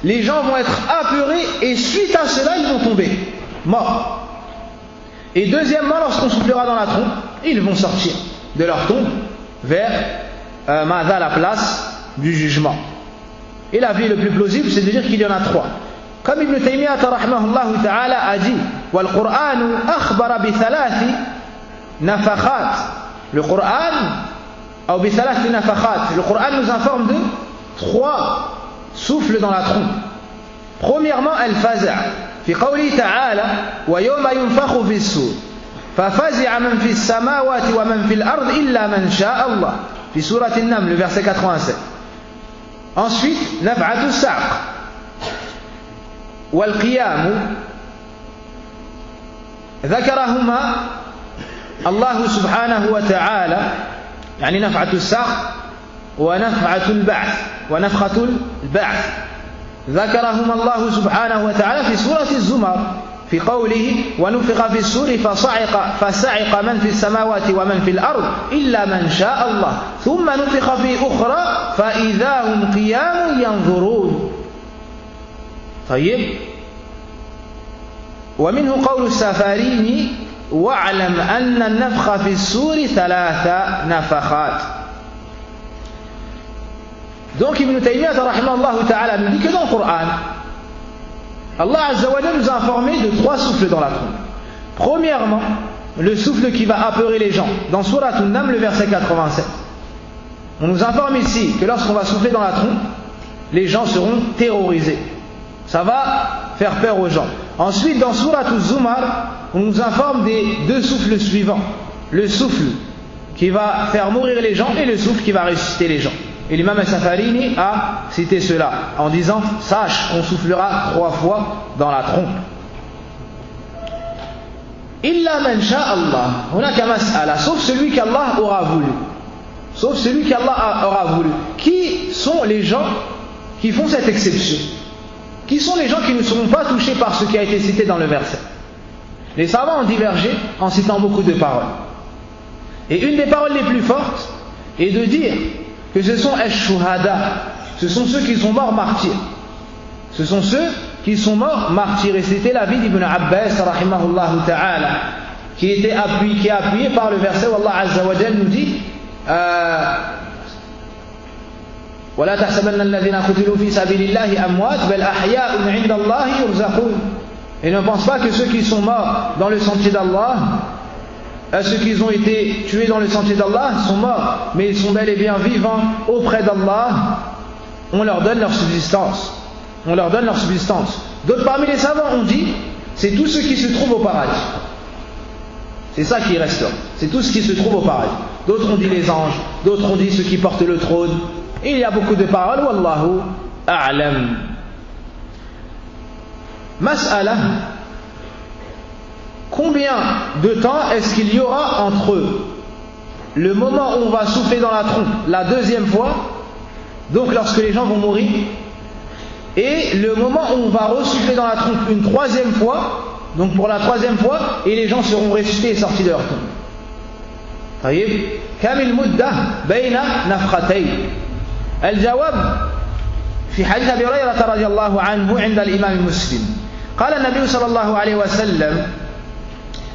les gens vont être apeurés et suite à cela, ils vont tomber morts. Et deuxièmement, lorsqu'on soufflera dans la trompe, ils vont sortir de leur tombe vers la place du jugement. Et l'avis le plus plausible, c'est de dire qu'il y en a 3. Comme Ibn Taymiyyah rahimahullah ta'ala a dit: Wal Qur'anu akhbara bi thalathi nafakhat. Le Qur'an nous informe de 3 souffles dans la trompe. Premièrement, al-faza' fi qawli ta'ala wa yawma yunfakhu fi as-sur fa fazi'a man fi as-samawati wa man fi al-ard illa man sha'a Allah, fi surat an-Naml, le verset 87. Ensuite, naf'atu as-sa'q wal qiyam ذكرهما الله سبحانه وتعالى، يعني نفعة الساق ونفعة البعث ونفخة البعث، ذكرهما الله سبحانه وتعالى في سورة الزمر في قوله ونفخ في السور فصعق من في السماوات ومن في الأرض إلا من شاء الله ثم نفخ في أخرى فإذا هم قيام ينظرون. طيب، ومنه قول السفاريني واعلم أن النفخ في السور 3 نفخات. Donc Ibn Taymiyyah rahimahullah ta'ala nous dit que dans le Coran, Allah Azza wa Jalla nous a informé de 3 souffles dans la trompe. Premièrement, le souffle qui va apeurer les gens. Dans Surat An-Naml, le verset 87. On nous informe ici que lorsqu'on va souffler dans la trompe, les gens seront terrorisés. Ça va faire peur aux gens. Ensuite, dans Surat Az-Zumar, on nous informe des 2 souffles suivants. Le souffle qui va faire mourir les gens et le souffle qui va ressusciter les gens. Et l'imam al-Safarini a cité cela en disant: sache qu'on soufflera 3 fois dans la trompe. Illa man sha'a Allah, hunaka mas'ala, sauf celui qu'Allah aura voulu. Sauf celui qu'Allah aura voulu. Qui sont les gens qui font cette exception? Qui sont les gens qui ne seront pas touchés par ce qui a été cité dans le verset? Les savants ont divergé en citant beaucoup de paroles. Et une des paroles les plus fortes est de dire que ce sont ash-shuhada, ce sont ceux qui sont morts martyrs. Ce sont ceux qui sont morts martyrs. Et c'était l'avis d'Ibn Abbas, rahimahullah ta'ala, qui est appuyé par le verset où Allah Azza wa Jal nous dit ولا تحسبن الذين قتلوا في سبيل الله أموات بل أحياء عند الله يرزقون. Et ne pense pas que ceux qui sont morts dans le sentier d'Allah, ceux qui ont été tués dans le sentier d'Allah sont morts, mais ils sont bel et bien vivants auprès d'Allah. On leur donne leur subsistance. On leur donne leur subsistance. D'autres parmi les savants ont dit, c'est tous ceux qui se trouvent au paradis. C'est ça qui reste là. C'est tout ce qui se trouve au paradis. D'autres ont dit les anges, d'autres ont dit ceux qui portent le trône. Et il y a beaucoup de paroles. Wallahu a'lam. Mas'ala. Combien de temps est-ce qu'il y aura entre le moment où on va souffler dans la trompe la deuxième fois, donc lorsque les gens vont mourir, et le moment où on va ressouffler dans la trompe une troisième fois, donc pour la troisième fois, et les gens seront ressuscités et sortis de leur tombe. طيب كم المدة بين نفختين؟ الجواب في حديث أبي هريرة رضي الله عنه عند الإمام مسلم قال النبي صلى الله عليه وسلم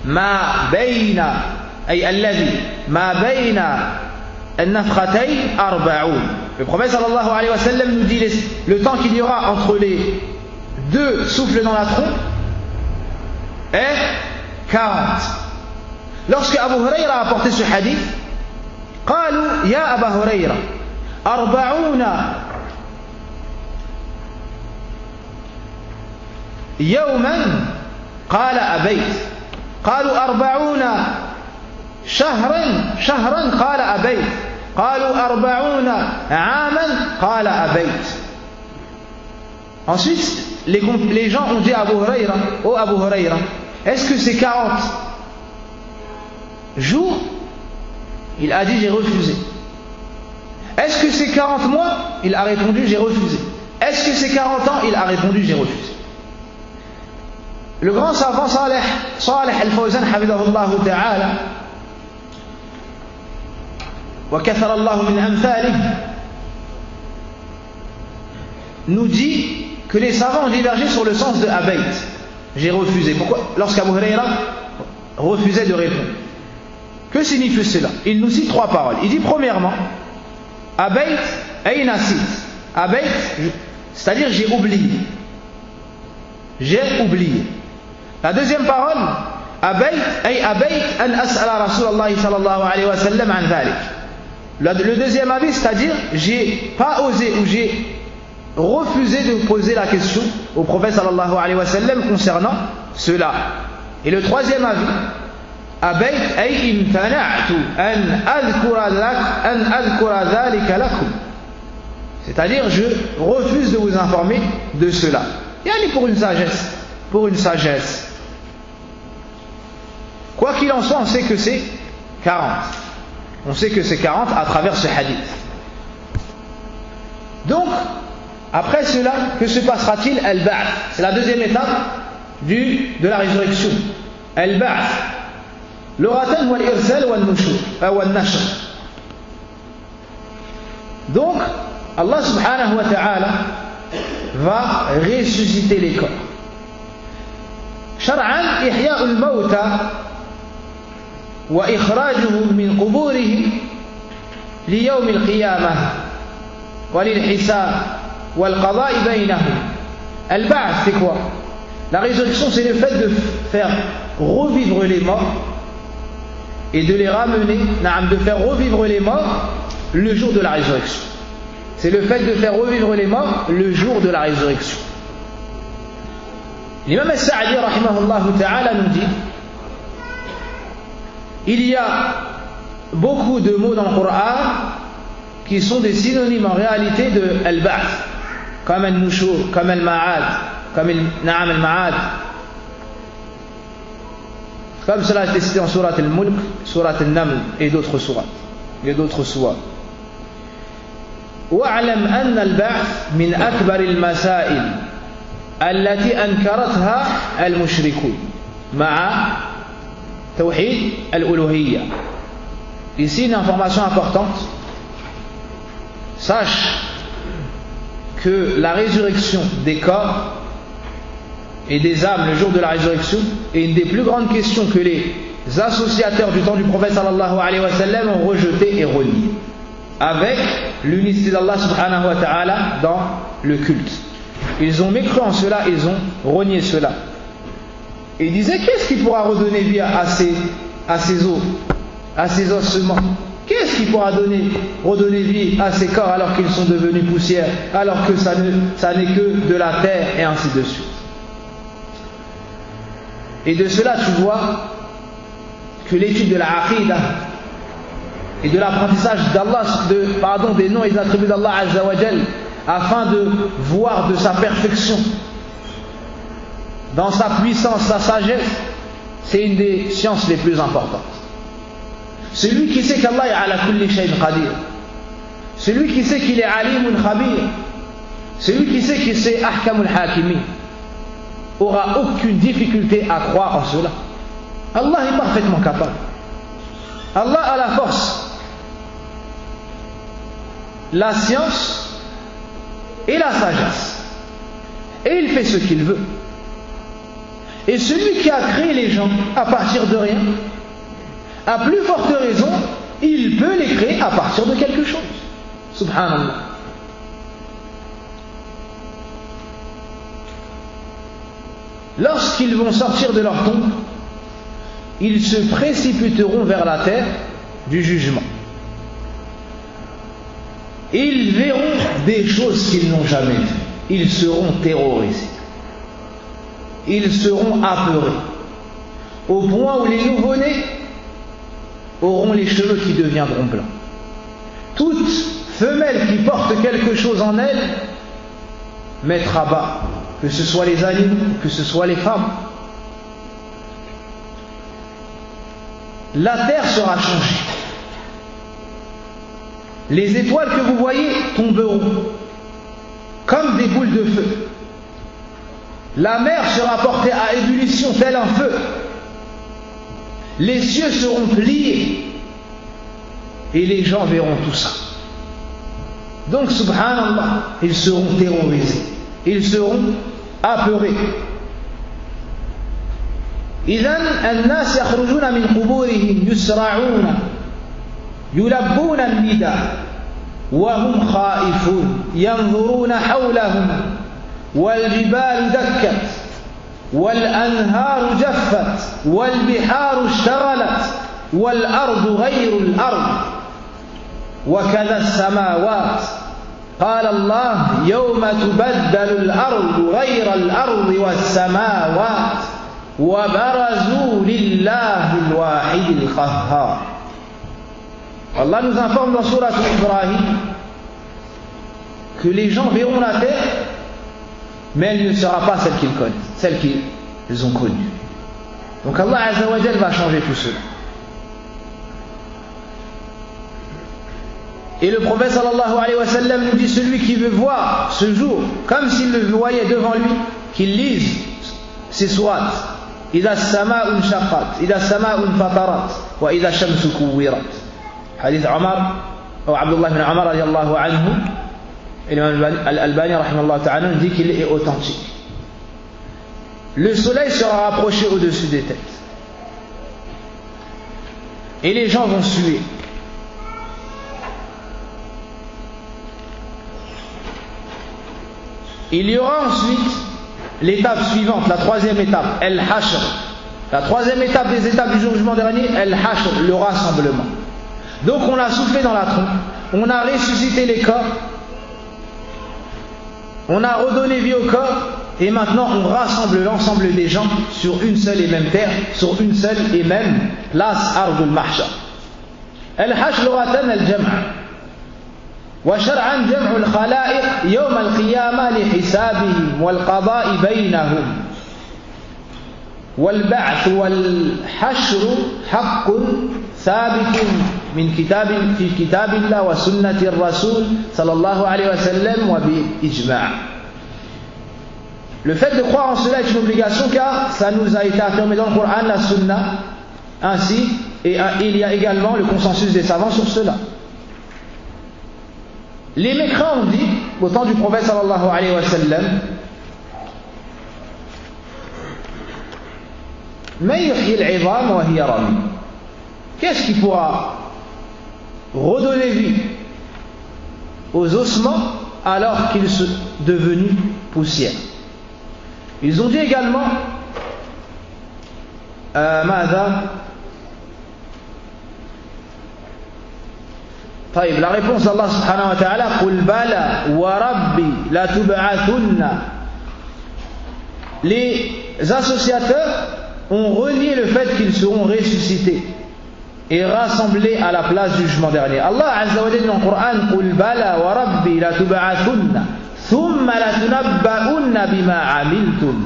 ما بين أي الذي ما بين النفختين 40. Le prophète sallallahu alayhi wa sallam nous dit le temps qu'il y aura entre les deux souffles dans la trompe est 40. Lorsque Abu Hurayra a apporté ce hadith, قالوا يا أبا هريرة 40 يوما قال أبيت قالوا 40 شهرا قال أبيت قالوا 40 عاما قال أبيت. Ensuite, les gens ont dit à Abu Hurayra, oh Abu Hurayra, est-ce que c'est 40 jours? Il a dit j'ai refusé. Est-ce que c'est 40 mois? Il a répondu j'ai refusé. Est-ce que c'est 40 ans? Il a répondu j'ai refusé. Le grand savant Salih al-Fawzan hafidahullah ta'ala wa kathara Allah min amthalih nous dit que les savants ont divergé sur le sens de Abayt. J'ai refusé. Pourquoi? Lorsqu'Abu Hurayra refusait de répondre. Que signifie cela? Il nous cite trois paroles. Il dit premièrement, Abayt ay nasit. Abayt, c'est-à-dire j'ai oublié. J'ai oublié. La deuxième parole, Abayt ay abayt an as'ala Rasulallah sallallahu alayhi wa sallam an dhalik. Le deuxième avis, c'est-à-dire j'ai pas osé ou j'ai refusé de poser la question au prophète sallallahu alayhi wa sallam concernant cela. Et le troisième avis, Abayt ay imtana'tu an adhkura dhalika lakum. C'est-à-dire je refuse de vous informer de cela. Yani pour une sagesse. Pour une sagesse. Quoi qu'il en soit, on sait que c'est 40. On sait que c'est 40 à travers ce hadith. Donc, après cela, que se passera-t-il? Al-Ba'th. C'est la deuxième étape de la résurrection. Al-Ba'th. L'oratan wal irsal wal nashr. Donc, Allah subhanahu wa ta'ala va ressusciter les corps. Shar'an ihya'ul mawta wa ikhrajuhum min quburihim li yawm al-qiyamah wa lil hisab wal qada'i baynahum. Al-ba'th, c'est quoi? La résurrection, c'est le fait de faire revivre les morts et de les ramener, de faire revivre les morts le jour de la résurrection. C'est le fait de faire revivre les morts le jour de la résurrection. L'imam al-Sa'di rahimahullah ta'ala nous dit, il y a beaucoup de mots dans le Coran qui sont des synonymes en réalité de al-ba'th, comme al-nushur, comme al-ma'ad, comme al-ma'ad. Comme cela est cité en surat al-Mulk, surat al-Naml et d'autres sourates. واعلم أن البعث من أكبر المسائل التي أنكرتها المشركون مع توحيد الألوهية. Ici une information importante. Sache que la résurrection des corps et des âmes le jour de la résurrection est une des plus grandes questions que les associateurs du temps du prophète sallallahu alayhi wa sallam ont rejeté et renié, avec l'unicité d'Allah subhanahu wa ta'ala dans le culte. Ils ont mécru en cela, ils ont renié cela. Et ils disaient, qu'est-ce qui pourra redonner vie à ces os, à ces ossements? Qu'est-ce qui pourra redonner vie à ces corps alors qu'ils sont devenus poussière, alors que ça n'est que de la terre, et ainsi de suite. Et de cela, tu vois que l'étude de la aqidah et de l'apprentissage des noms et des attributs d'Allah Azza wa Jal, afin de voir de sa perfection, dans sa puissance, sa sagesse, c'est une des sciences les plus importantes. Celui qui sait qu'Allah est ala kulli shay'in qadir, celui qui sait qu'il est alimun khabir, celui qui sait qu'il est ahkamul hakimi, aura aucune difficulté à croire en cela. Allah est parfaitement capable. Allah a la force, la science et la sagesse, et il fait ce qu'il veut. Et celui qui a créé les gens à partir de rien, à plus forte raison, il peut les créer à partir de quelque chose. Subhanallah. Lorsqu'ils vont sortir de leur tombe, ils se précipiteront vers la terre du jugement. Ils verront des choses qu'ils n'ont jamais vues. Ils seront terrorisés. Ils seront apeurés, au point où les nouveau-nés auront les cheveux qui deviendront blancs. Toute femelle qui porte quelque chose en elle mettra bas, que ce soit les animaux, que ce soit les femmes. La terre sera changée. Les étoiles que vous voyez tomberont comme des boules de feu. La mer sera portée à ébullition tel un feu. Les cieux seront pliés et les gens verront tout ça. Donc, subhanallah, ils seront terrorisés, ils seront apeurés. إذن الناس يخرجون من قبورهم يسرعون يلبون النداء وهم خائفون ينظرون حولهم والجبال دكت والأنهار جفت والبحار اشتغلت والأرض غير الأرض وكذا السماوات قال الله يوم تبدل الأرض غير الأرض والسماوات وبرزوا لله الواحد القهار. Allah nous informe dans Sourate Ibrahim que les gens verront la terre, mais elle ne sera pas celle qu'ils connaissent, celle qu'ils ont connue. Donc Allah Azza wa Jal va changer tout cela. Et le prophète sallallahu alayhi wa sallam nous dit, celui qui veut voir ce jour comme s'il le voyait devant lui, qu'il lise ces sourates. إذا السماء انشقت إذا السماء انفطرت وإذا الشمس كورت. حديث عمر أو عبد الله بن عمر رضي الله عنه. L'imam Al-Albani rahimahullah ta'ala dit qu'il est authentique. Le soleil sera rapproché au-dessus des têtes et les gens vont suer. Il y aura ensuite l'étape suivante, la troisième étape, El-Hashr. La troisième étape des étapes du jugement dernier, El-Hashr, le rassemblement. Donc on a soufflé dans la trompe, on a ressuscité les corps, on a redonné vie au corps, et maintenant on rassemble l'ensemble des gens sur une seule et même terre, sur une seule et même place, Ardul Mahshar. El-Hashr lugatan al-Jam'. وشرعا جمع الخلائق يوم القيامة لحسابهم والقضاء بينهم والبعث والحشر حق ثابت في كتاب الله وسنة الرسول صلى الله عليه وسلم وبإجماع. Le fait de croire en cela est une obligation car ça nous a été affirmé dans le Coran, la Sunna, ainsi, et il y a également le consensus des savants sur cela. Les mécréants ont dit au temps du prophète sallallahu alayhi wa sallam, qu'est-ce qui pourra redonner vie aux ossements alors qu'ils sont devenus poussière? Ils ont dit également la réponse d'Allah subhanahu wa ta'ala, قُلْ بَلَى وَرَبِّي لَتُبْعَثُنَّ. Les associateurs ont renié le fait qu'ils seront ressuscités et rassemblés à la place du jugement dernier. Allah azza wa jalla dans le Coran, قُلْ بَلَى وَرَبِّي لَتُبْعَثُنَّ ثُمَّ لَتُنَبَّؤُنَّ بِمَا عَمِلْتُمْ.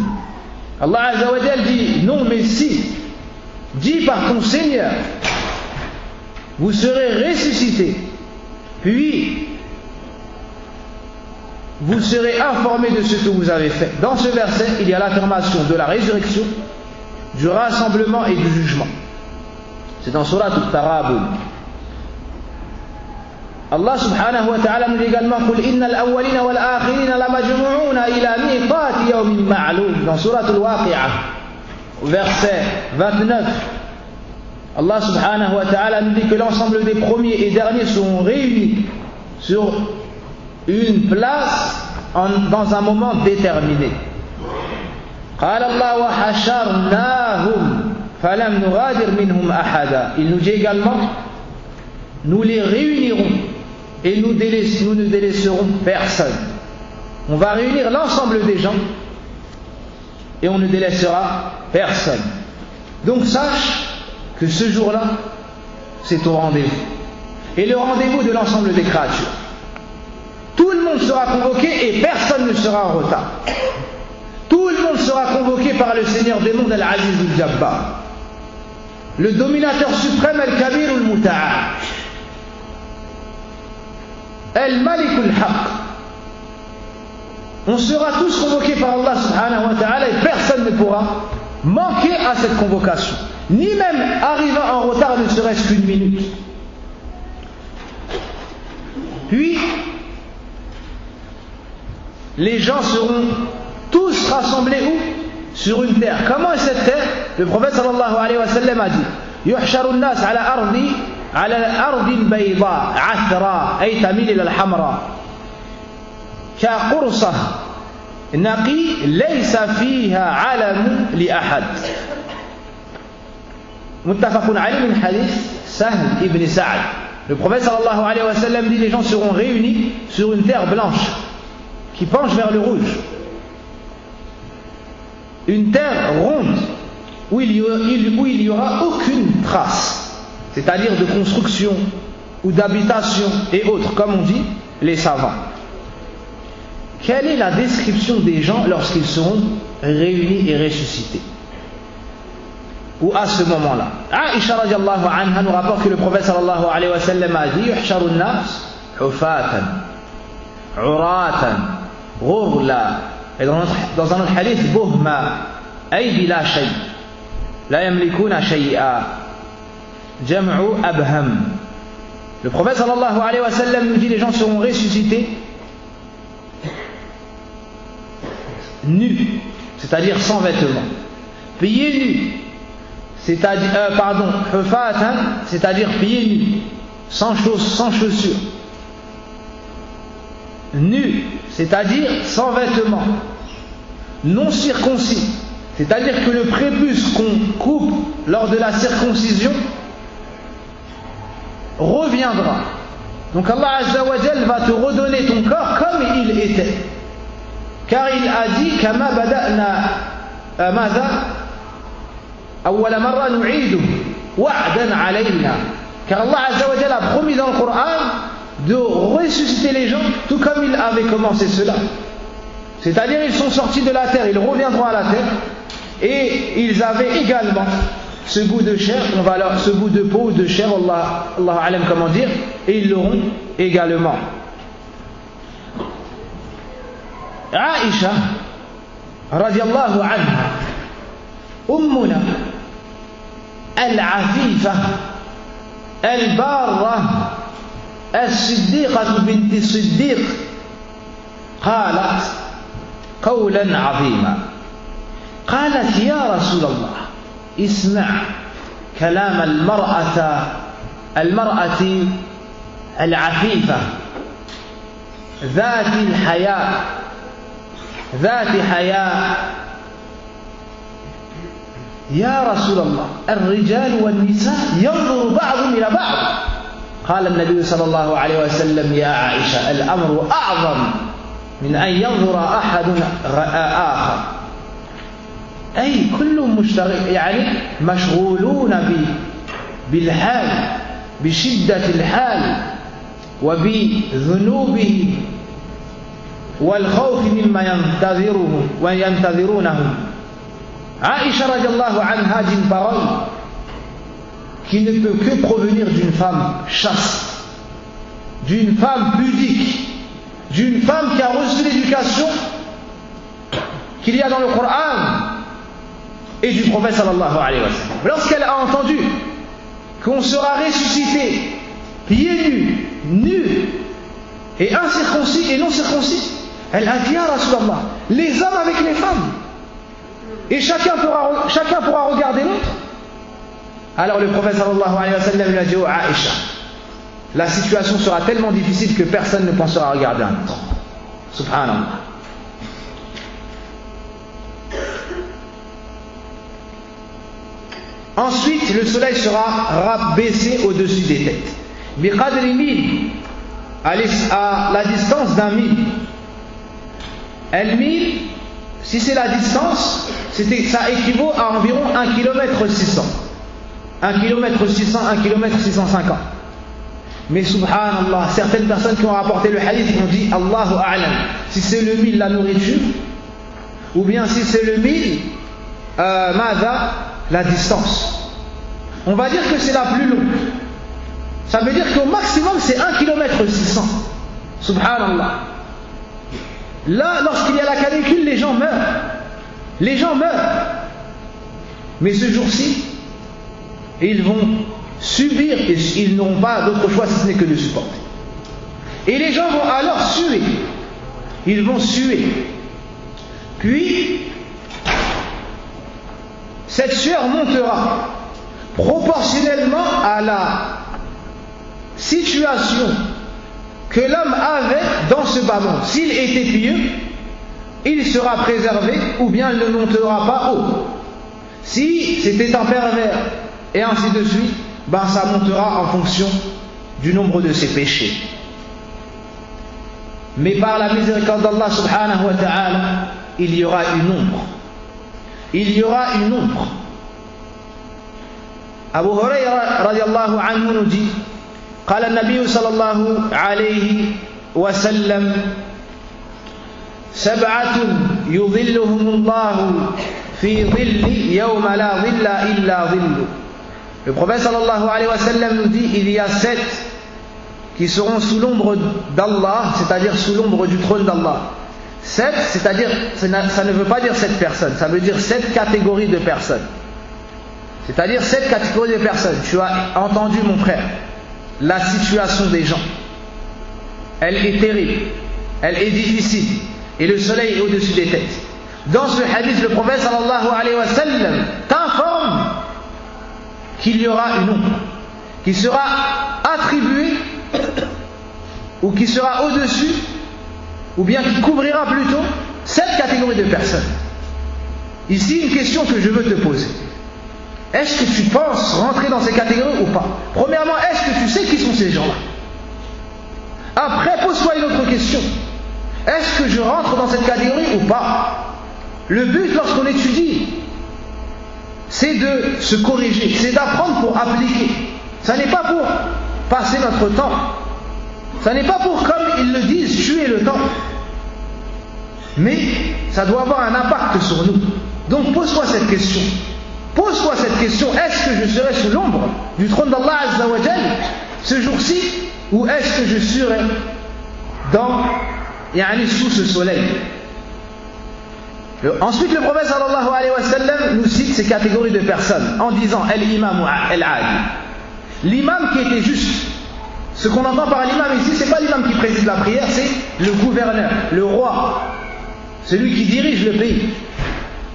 Allah azza wa jalla dit non, mais si, dis par ton Seigneur, vous serez ressuscités, puis vous serez informés de ce que vous avez fait. Dans ce verset, il y a l'affirmation de la résurrection, du rassemblement et du jugement. C'est dans Surat Al-Tarabun. Allah subhanahu wa ta'ala nous dit également قُلْ إِنَّ الْأَوَّلِينَ وَالْآخِرِينَ لَمَجْمُوعُونَ إِلَى مِيقَاتِ يَوْمٍ مَعْلُومٍ. Dans Surat Al-Waqi'ah, verset 29, Allah subhanahu wa ta'ala nous dit que l'ensemble des premiers et derniers seront réunis sur une place dans un moment déterminé. قال الله وحشرناهم فلم نغادر منهم أحدا. Il nous dit également, nous les réunirons et nous ne délaisserons personne. On va réunir l'ensemble des gens et on ne délaissera personne. Donc sache que ce jour-là, c'est au rendez-vous. Et le rendez-vous de l'ensemble des créatures. Tout le monde sera convoqué et personne ne sera en retard. Tout le monde sera convoqué par le Seigneur des mondes, Al-Aziz Al-Jabbar, le dominateur suprême, Al-Kabir Al-Muta'al, Al-Malik Al-Haq. On sera tous convoqués par Allah subhanahu wa ta'ala et personne ne pourra manquer à cette convocation, ni même arriver en retard ne serait-ce qu'une minute. Puis les gens seront tous rassemblés où? Sur une terre. Comment est cette terre? Le prophète sallallahu alayhi wa sallam a dit يحشر الناس على الأرض البيضاء عثراء أي تميل إلى الحمراء كقرصة نقي ليس فيها علم لأحد. متفق عليه من حديث سهل ibn Sa'd. Le prophète sallallahu alayhi wa sallam dit les gens seront réunis sur une terre blanche qui penche vers le rouge. Une terre ronde où il y aura aucune trace, c'est-à-dire de construction ou d'habitation et autres, comme on dit les savants. Quelle est la description des gens lorsqu'ils seront réunis et ressuscités, ou à ce moment-là? Aïcha radiallahu anha nous rapporte que le prophète sallallahu alayhi wa sallam a dit yuhsharu an-nas hufatan uratan ghurla. Et dans un autre hadith, buhma ay bila shay la yamlikuna shay'a jam'u abham. Le prophète sallallahu alayhi wa sallam nous dit les gens seront ressuscités nus, c'est-à-dire sans vêtements, pieds nus, c'est-à-dire hufatan, c'est-à-dire pieds nus, sans chaussures, nus, c'est-à-dire sans vêtements, non circoncis, c'est-à-dire que le prépuce qu'on coupe lors de la circoncision reviendra. Donc Allah Azza wa Jal va te redonner ton corps comme il était, car il a dit kama bada'na madha awwala marra nu'idu wa'dan alayna, car Allah Azza wa Jal a promis dans le Coran de ressusciter les gens tout comme il avait commencé cela. C'est-à-dire ils sont sortis de la terre, ils reviendront à la terre, et ils avaient également ce bout de chair, ce bout de peau ou de chair, Allah alam comment dire, et ils l'auront également. Aïcha radiallahu anha, ummuna al-afifa al-barra الصديقة بنت الصديق قالت قولا عظيما قالت يا رسول الله اسمع كلام المرأة العفيفة ذات حياء يا رسول الله الرجال والنساء ينظر بعضهم إلى بعض قال النبي صلى الله عليه وسلم يا عائشة الأمر أعظم من أن ينظر أحد آخر أي كلهم يعني مشغولون بالحال بشدة الحال وبذنوبه والخوف مما ينتظرونه. Aïcha radiallahu anha dit une parole qui ne peut que provenir d'une femme chaste, d'une femme pudique, d'une femme qui a reçu l'éducation qu'il y a dans le Coran et du prophète sallallahu alayhi wa sallam. Lorsqu'elle a entendu qu'on sera ressuscité pieds nus et incirconcis et non circoncis, elle a dit ya Rasulallah, les hommes avec les femmes, et chacun pourra regarder l'autre. Alors le prophète sallallahu alayhi wa sallam lui a dit oh Aïcha, la situation sera tellement difficile que personne ne pensera regarder un autre. Subhanallah. Ensuite, le soleil sera rabaissé au-dessus des têtes. Biqadri mil, à la distance d'un mille. El mil, si c'est la distance, ça équivaut à environ 1 km 600. 1 km 600, 1 km 650. Mais subhanallah, certaines personnes qui ont rapporté le hadith ont dit Allahu a'lam, si c'est le mil la nourriture, ou bien si c'est le mil, la distance. On va dire que c'est la plus longue. Ça veut dire qu'au maximum c'est 1 km 600. Subhanallah. Là, lorsqu'il y a la canicule, les gens meurent. Les gens meurent. Mais ce jour-ci, ils vont subir et ils n'auront pas d'autre choix si ce n'est que de supporter. Et les gens vont alors suer. Ils vont suer. Puis, cette sueur montera proportionnellement à la situation que l'homme avait dans ce bas monde. S'il était pieux, il sera préservé ou bien il ne montera pas haut. Si c'était un pervers et ainsi de suite, ça montera en fonction du nombre de ses péchés. Mais par la miséricorde d'Allah subhanahu wa ta'ala, il y aura une ombre. Il y aura une ombre. Abu Hurayra radiallahu anhu nous dit قال النبي صلى الله عليه وسلم سبعة يظلهم الله في ظل يوم لا ظل إلا ظل. Le prophète sallallahu alayhi wa sallam nous dit il y a 7 qui seront sous l'ombre d'Allah, c'est-à-dire sous l'ombre du trône d'Allah. 7, c'est-à-dire, ça ne veut pas dire 7 personnes, ça veut dire 7 catégories de personnes. C'est-à-dire 7 catégories de personnes. Tu as entendu mon frère, la situation des gens, elle est terrible, elle est difficile, et le soleil est au-dessus des têtes. Dans ce hadith, le prophète sallallahu alayhi wa sallam t'informe qu'il y aura une ombre qui sera attribuée ou qui sera au-dessus ou bien qui couvrira plutôt 7 catégories de personnes. Ici, une question que je veux te poser. Est-ce que tu penses rentrer dans ces catégories ou pas? Premièrement, est-ce que tu sais qui sont ces gens-là? Après, pose-toi une autre question. Est-ce que je rentre dans cette catégorie ou pas? Le but lorsqu'on étudie, c'est de se corriger, c'est d'apprendre pour appliquer. Ça n'est pas pour passer notre temps. Ça n'est pas pour, comme ils le disent, tuer le temps. Mais ça doit avoir un impact sur nous. Donc pose-toi cette question. Pose-toi cette question, est-ce que je serai sous l'ombre du trône d'Allah Azza wa Jal ce jour-ci, ou est-ce que je serai sous ce soleil? Ensuite, le prophète sallallahu alayhi wa sallam nous cite ces catégories de personnes en disant al-imam al-adi, l'imam qui était juste. Ce qu'on entend par l'imam ici, c'est pas l'imam qui préside la prière, c'est le gouverneur, le roi, celui qui dirige le pays,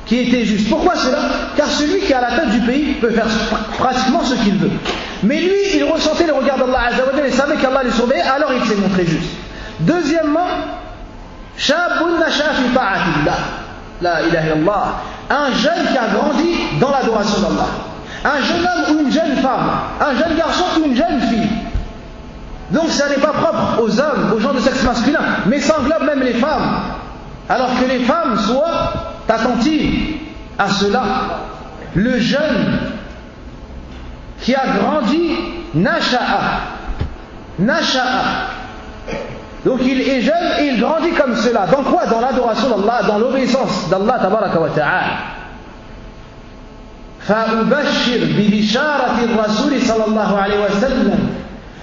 qui était juste. Pourquoi cela? Car celui qui est à la tête du pays peut faire pratiquement ce qu'il veut. Mais lui, il ressentait le regard d'Allah Azza wa Jalla et savait qu'Allah le surveillait, alors il s'est montré juste. Deuxièmement, Shabun nasha fi ta'atillah. La ilaha illallah. Un jeune qui a grandi dans l'adoration d'Allah. Un jeune homme ou une jeune femme, un jeune garçon ou une jeune fille. Donc ça n'est pas propre aux hommes, aux gens de sexe masculin, mais ça englobe même les femmes. Alors que les femmes soient attentives à cela. Le jeune qui a grandi, nasha'a. Donc il est jeune et il grandit comme cela. Dans quoi? Dans l'adoration d'Allah, dans l'obéissance d'Allah tabaraka wa ta'ala. فأبشر ببشارة الرسول صلى الله عليه وسلم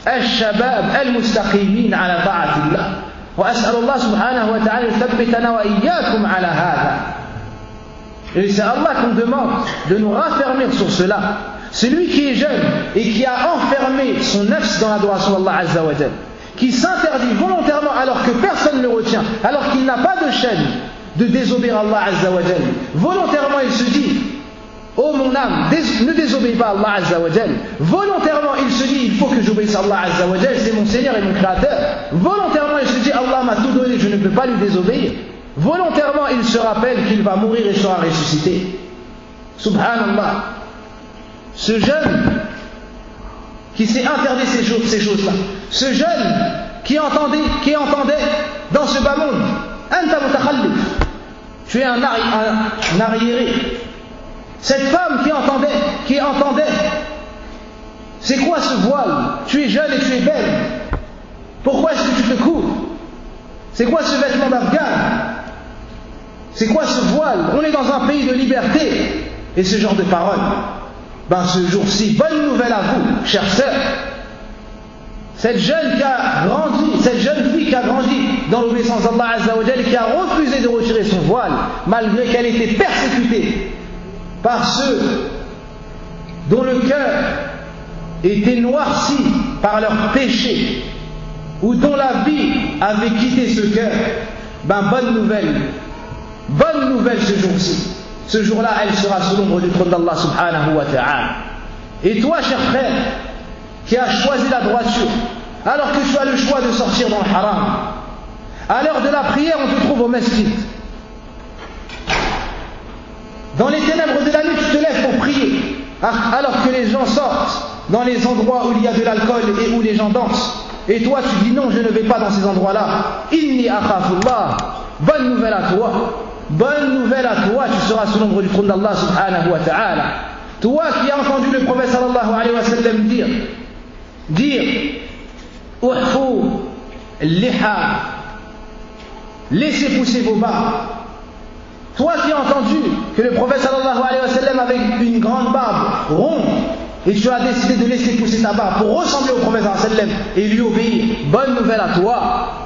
الشباب المستقيمين على طاعة الله وأسأل الله سبحانه وتعالى يثبتنا وإياكم على هذا. Et c'est Allah qu'on demande de nous raffermir sur cela. Celui qui est jeune et qui a enfermé son nafs dans l'adoration d'Allah Azza wa Jalla, qui s'interdit volontairement alors que personne ne le retient, alors qu'il n'a pas de chaîne de désobéir à Allah Azza wa Jalla, volontairement il se dit: oh mon âme, ne désobéis pas à Allah Azza wa Jalla. Volontairement il se dit: il faut que j'obéisse à Allah Azza wa Jalla, c'est mon Seigneur et mon Créateur. Volontairement il se dit: Allah m'a tout donné, je ne peux pas lui désobéir. Volontairement il se rappelle qu'il va mourir et sera ressuscité. Subhanallah. Ce jeune qui s'est interdit ces choses-là, ce jeune qui entendait dans ce bas monde: anta mutakhallif, tu es un arriéré. Cette femme qui entendait, c'est quoi ce voile? Tu es jeune et tu es belle. Pourquoi est-ce que tu te couvres? C'est quoi ce vêtement d'Afghan? C'est quoi ce voile? On est dans un pays de liberté. Et ce genre de paroles. Ben ce jour-ci, bonne nouvelle à vous, chères sœurs. Cette jeune fille qui a grandi dans l'obéissance d'Allah Azza wa Jalla, qui a refusé de retirer son voile, malgré qu'elle était persécutée par ceux dont le cœur était noirci par leurs péchés, ou dont la vie avait quitté ce cœur, ben bonne nouvelle ce jour-ci. Ce jour-là, elle sera sous l'ombre du trône d'Allah subhanahu wa ta'ala. Et toi, cher frère, qui as choisi la droiture, alors que tu as le choix de sortir dans le haram, à l'heure de la prière, on te trouve au masjid. Dans les ténèbres de la nuit, tu te lèves pour prier, alors que les gens sortent dans les endroits où il y a de l'alcool et où les gens dansent. Et toi, tu dis: non, je ne vais pas dans ces endroits-là. Inni akhafullah. Bonne nouvelle à toi. Bonne nouvelle à toi, tu seras sous l'ombre du trône d'Allah subhanahu wa ta'ala. Toi qui as entendu le prophète sallallahu alayhi wa sallam dire uhfu liha, laissez pousser vos barbes. Toi qui as entendu que le prophète sallallahu alayhi wa sallam avait une grande barbe ronde, et tu as décidé de laisser pousser ta barbe pour ressembler au prophète sallallahu alayhi wa sallam et lui obéir, bonne nouvelle à toi.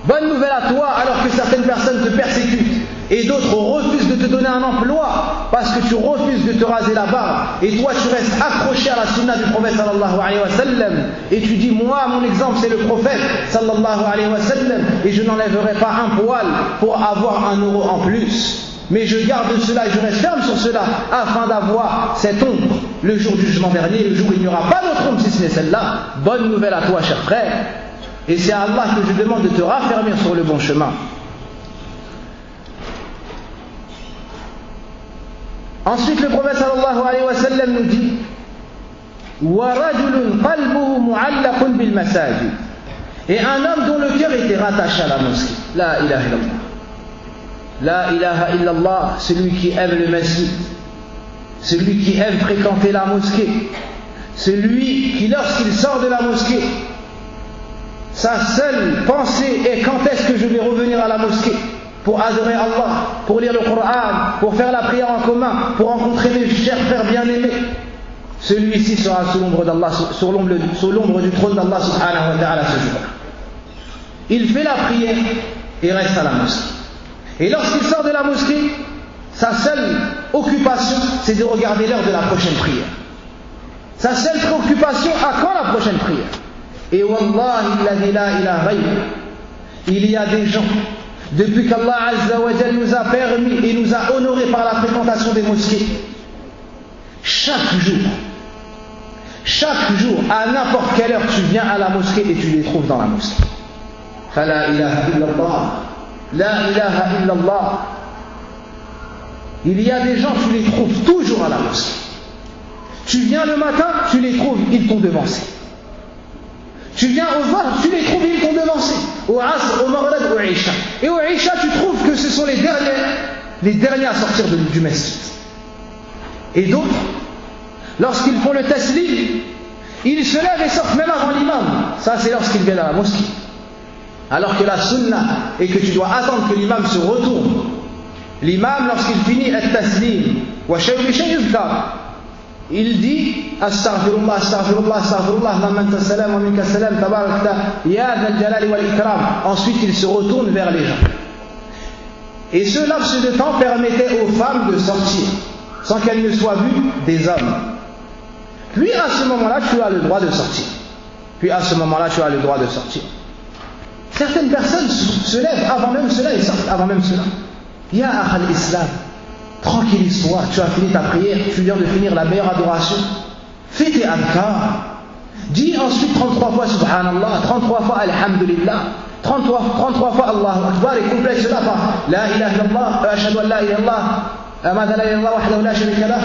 Bonne nouvelle à toi, alors que certaines personnes te persécutent et d'autres refusent de te donner un emploi parce que tu refuses de te raser la barbe, et toi tu restes accroché à la sunna du prophète sallallahu alayhi wa sallam, et tu dis: moi mon exemple c'est le prophète sallallahu alayhi wa sallam, et je n'enlèverai pas un poil pour avoir 1 euro en plus, mais je garde cela et je reste ferme sur cela afin d'avoir cette ombre le jour du jugement dernier, le jour où il n'y aura pas d'autre ombre si ce n'est celle-là. Bonne nouvelle à toi, cher frère. Et c'est à Allah que je demande de te raffermir sur le bon chemin. Ensuite, le prophète sallallahu alayhi wa sallam nous dit: وَرَجُلٌ قَلْبُهُ مُعَلَّقٌ بِالْمَسَاجِدِ, et un homme dont le cœur était rattaché à la mosquée. La ilaha illallah. La ilaha illallah, celui qui aime le masjid, celui qui aime fréquenter la mosquée, celui qui, lorsqu'il sort de la mosquée, sa seule pensée est: quand est-ce que je vais revenir à la mosquée pour adorer Allah, pour lire le Coran, pour faire la prière en commun, pour rencontrer mes chers frères bien-aimés. Celui-ci sera sous l'ombre d'Allah, sous l'ombre du trône d'Allah subhanahu wa ta'ala ce jour-là. Il fait la prière et reste à la mosquée. Et lorsqu'il sort de la mosquée, sa seule occupation, c'est de regarder l'heure de la prochaine prière. Sa seule préoccupation: à quand la prochaine prière? Et wallahi alladhi la ilaha ghayruh, il y a des gens, depuis qu'Allah Azza wa Jal nous a permis et nous a honorés par la fréquentation des mosquées, chaque jour, à n'importe quelle heure, tu viens à la mosquée et tu les trouves dans la mosquée. La ilaha illallah, la ilaha illallah. Il y a des gens, tu les trouves toujours à la mosquée. Tu viens le matin, tu les trouves, ils t'ont devancé. Tu viens au Zuhr, tu les trouves, ils t'ont devancé. Au Asr, au Maghrib, au Isha. Et au Isha, tu trouves que ce sont les derniers à sortir du masjid. Et d'autres, lorsqu'ils font le taslim, ils se lèvent et sortent même avant l'imam. Ça, c'est lorsqu'ils viennent à la mosquée. Alors que la sunna est que tu dois attendre que l'imam se retourne. L'imam, lorsqu'il finit al-taslim, il dit astaghfirullah, astaghfirullah, astaghfirullah, lamanta salam wa minka salam, tabarakta, ya dhal jalali wal ikram. Ensuite, il se retourne vers les gens. Et ce laps de temps permettait aux femmes de sortir, sans qu'elles ne soient vues des hommes. Puis à ce moment-là, tu as le droit de sortir. Certaines personnes se lèvent avant même cela et sortent avant même cela. Ya akhal islam, tranquillise-toi, tu as fini ta prière, tu viens de finir la meilleure adoration. Fais tes adhkar. Dis ensuite 33 fois subhanallah, 33 fois alhamdulillah, 33 fois Allahu Akbar et complète cela par la ilaha illallah, ashhadu an la ilaha illallah, ma la ilaha illallah wahdahu la sharika lah,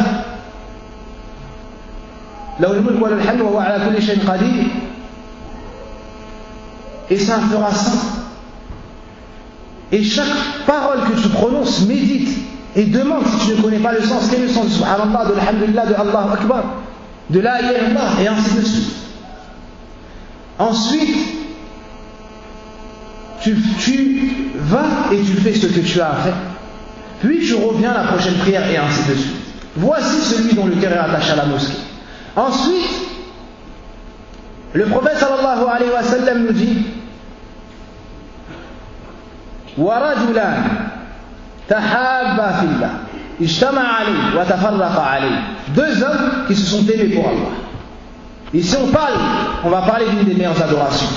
lahul mulk wa lahul hamd wa huwa ala kulli shay'in qadir. Et ça fera ça. Et chaque parole que tu prononces, médite et demande si tu ne connais pas le sens. Quel est le sens de subhanallah, de l'alhamdulillah, de Allahu Akbar, de la ilaha illallah, et ainsi de suite. Ensuite, tu vas et tu fais ce que tu as à faire. Puis tu reviens à la prochaine prière et ainsi de suite. Voici celui dont le cœur est attaché à la mosquée. Ensuite, le prophète sallallahu alayhi wa sallam nous dit وَرَجُلَانِ تَحَابَّا فِي اللَّهِ اجْتَمَعَ عَلَيْهِ وَتَفَرَّقَ عَلَيْهِ. Deux hommes qui se sont aimés pour Allah. Ici on va parler d'une des meilleures adorations.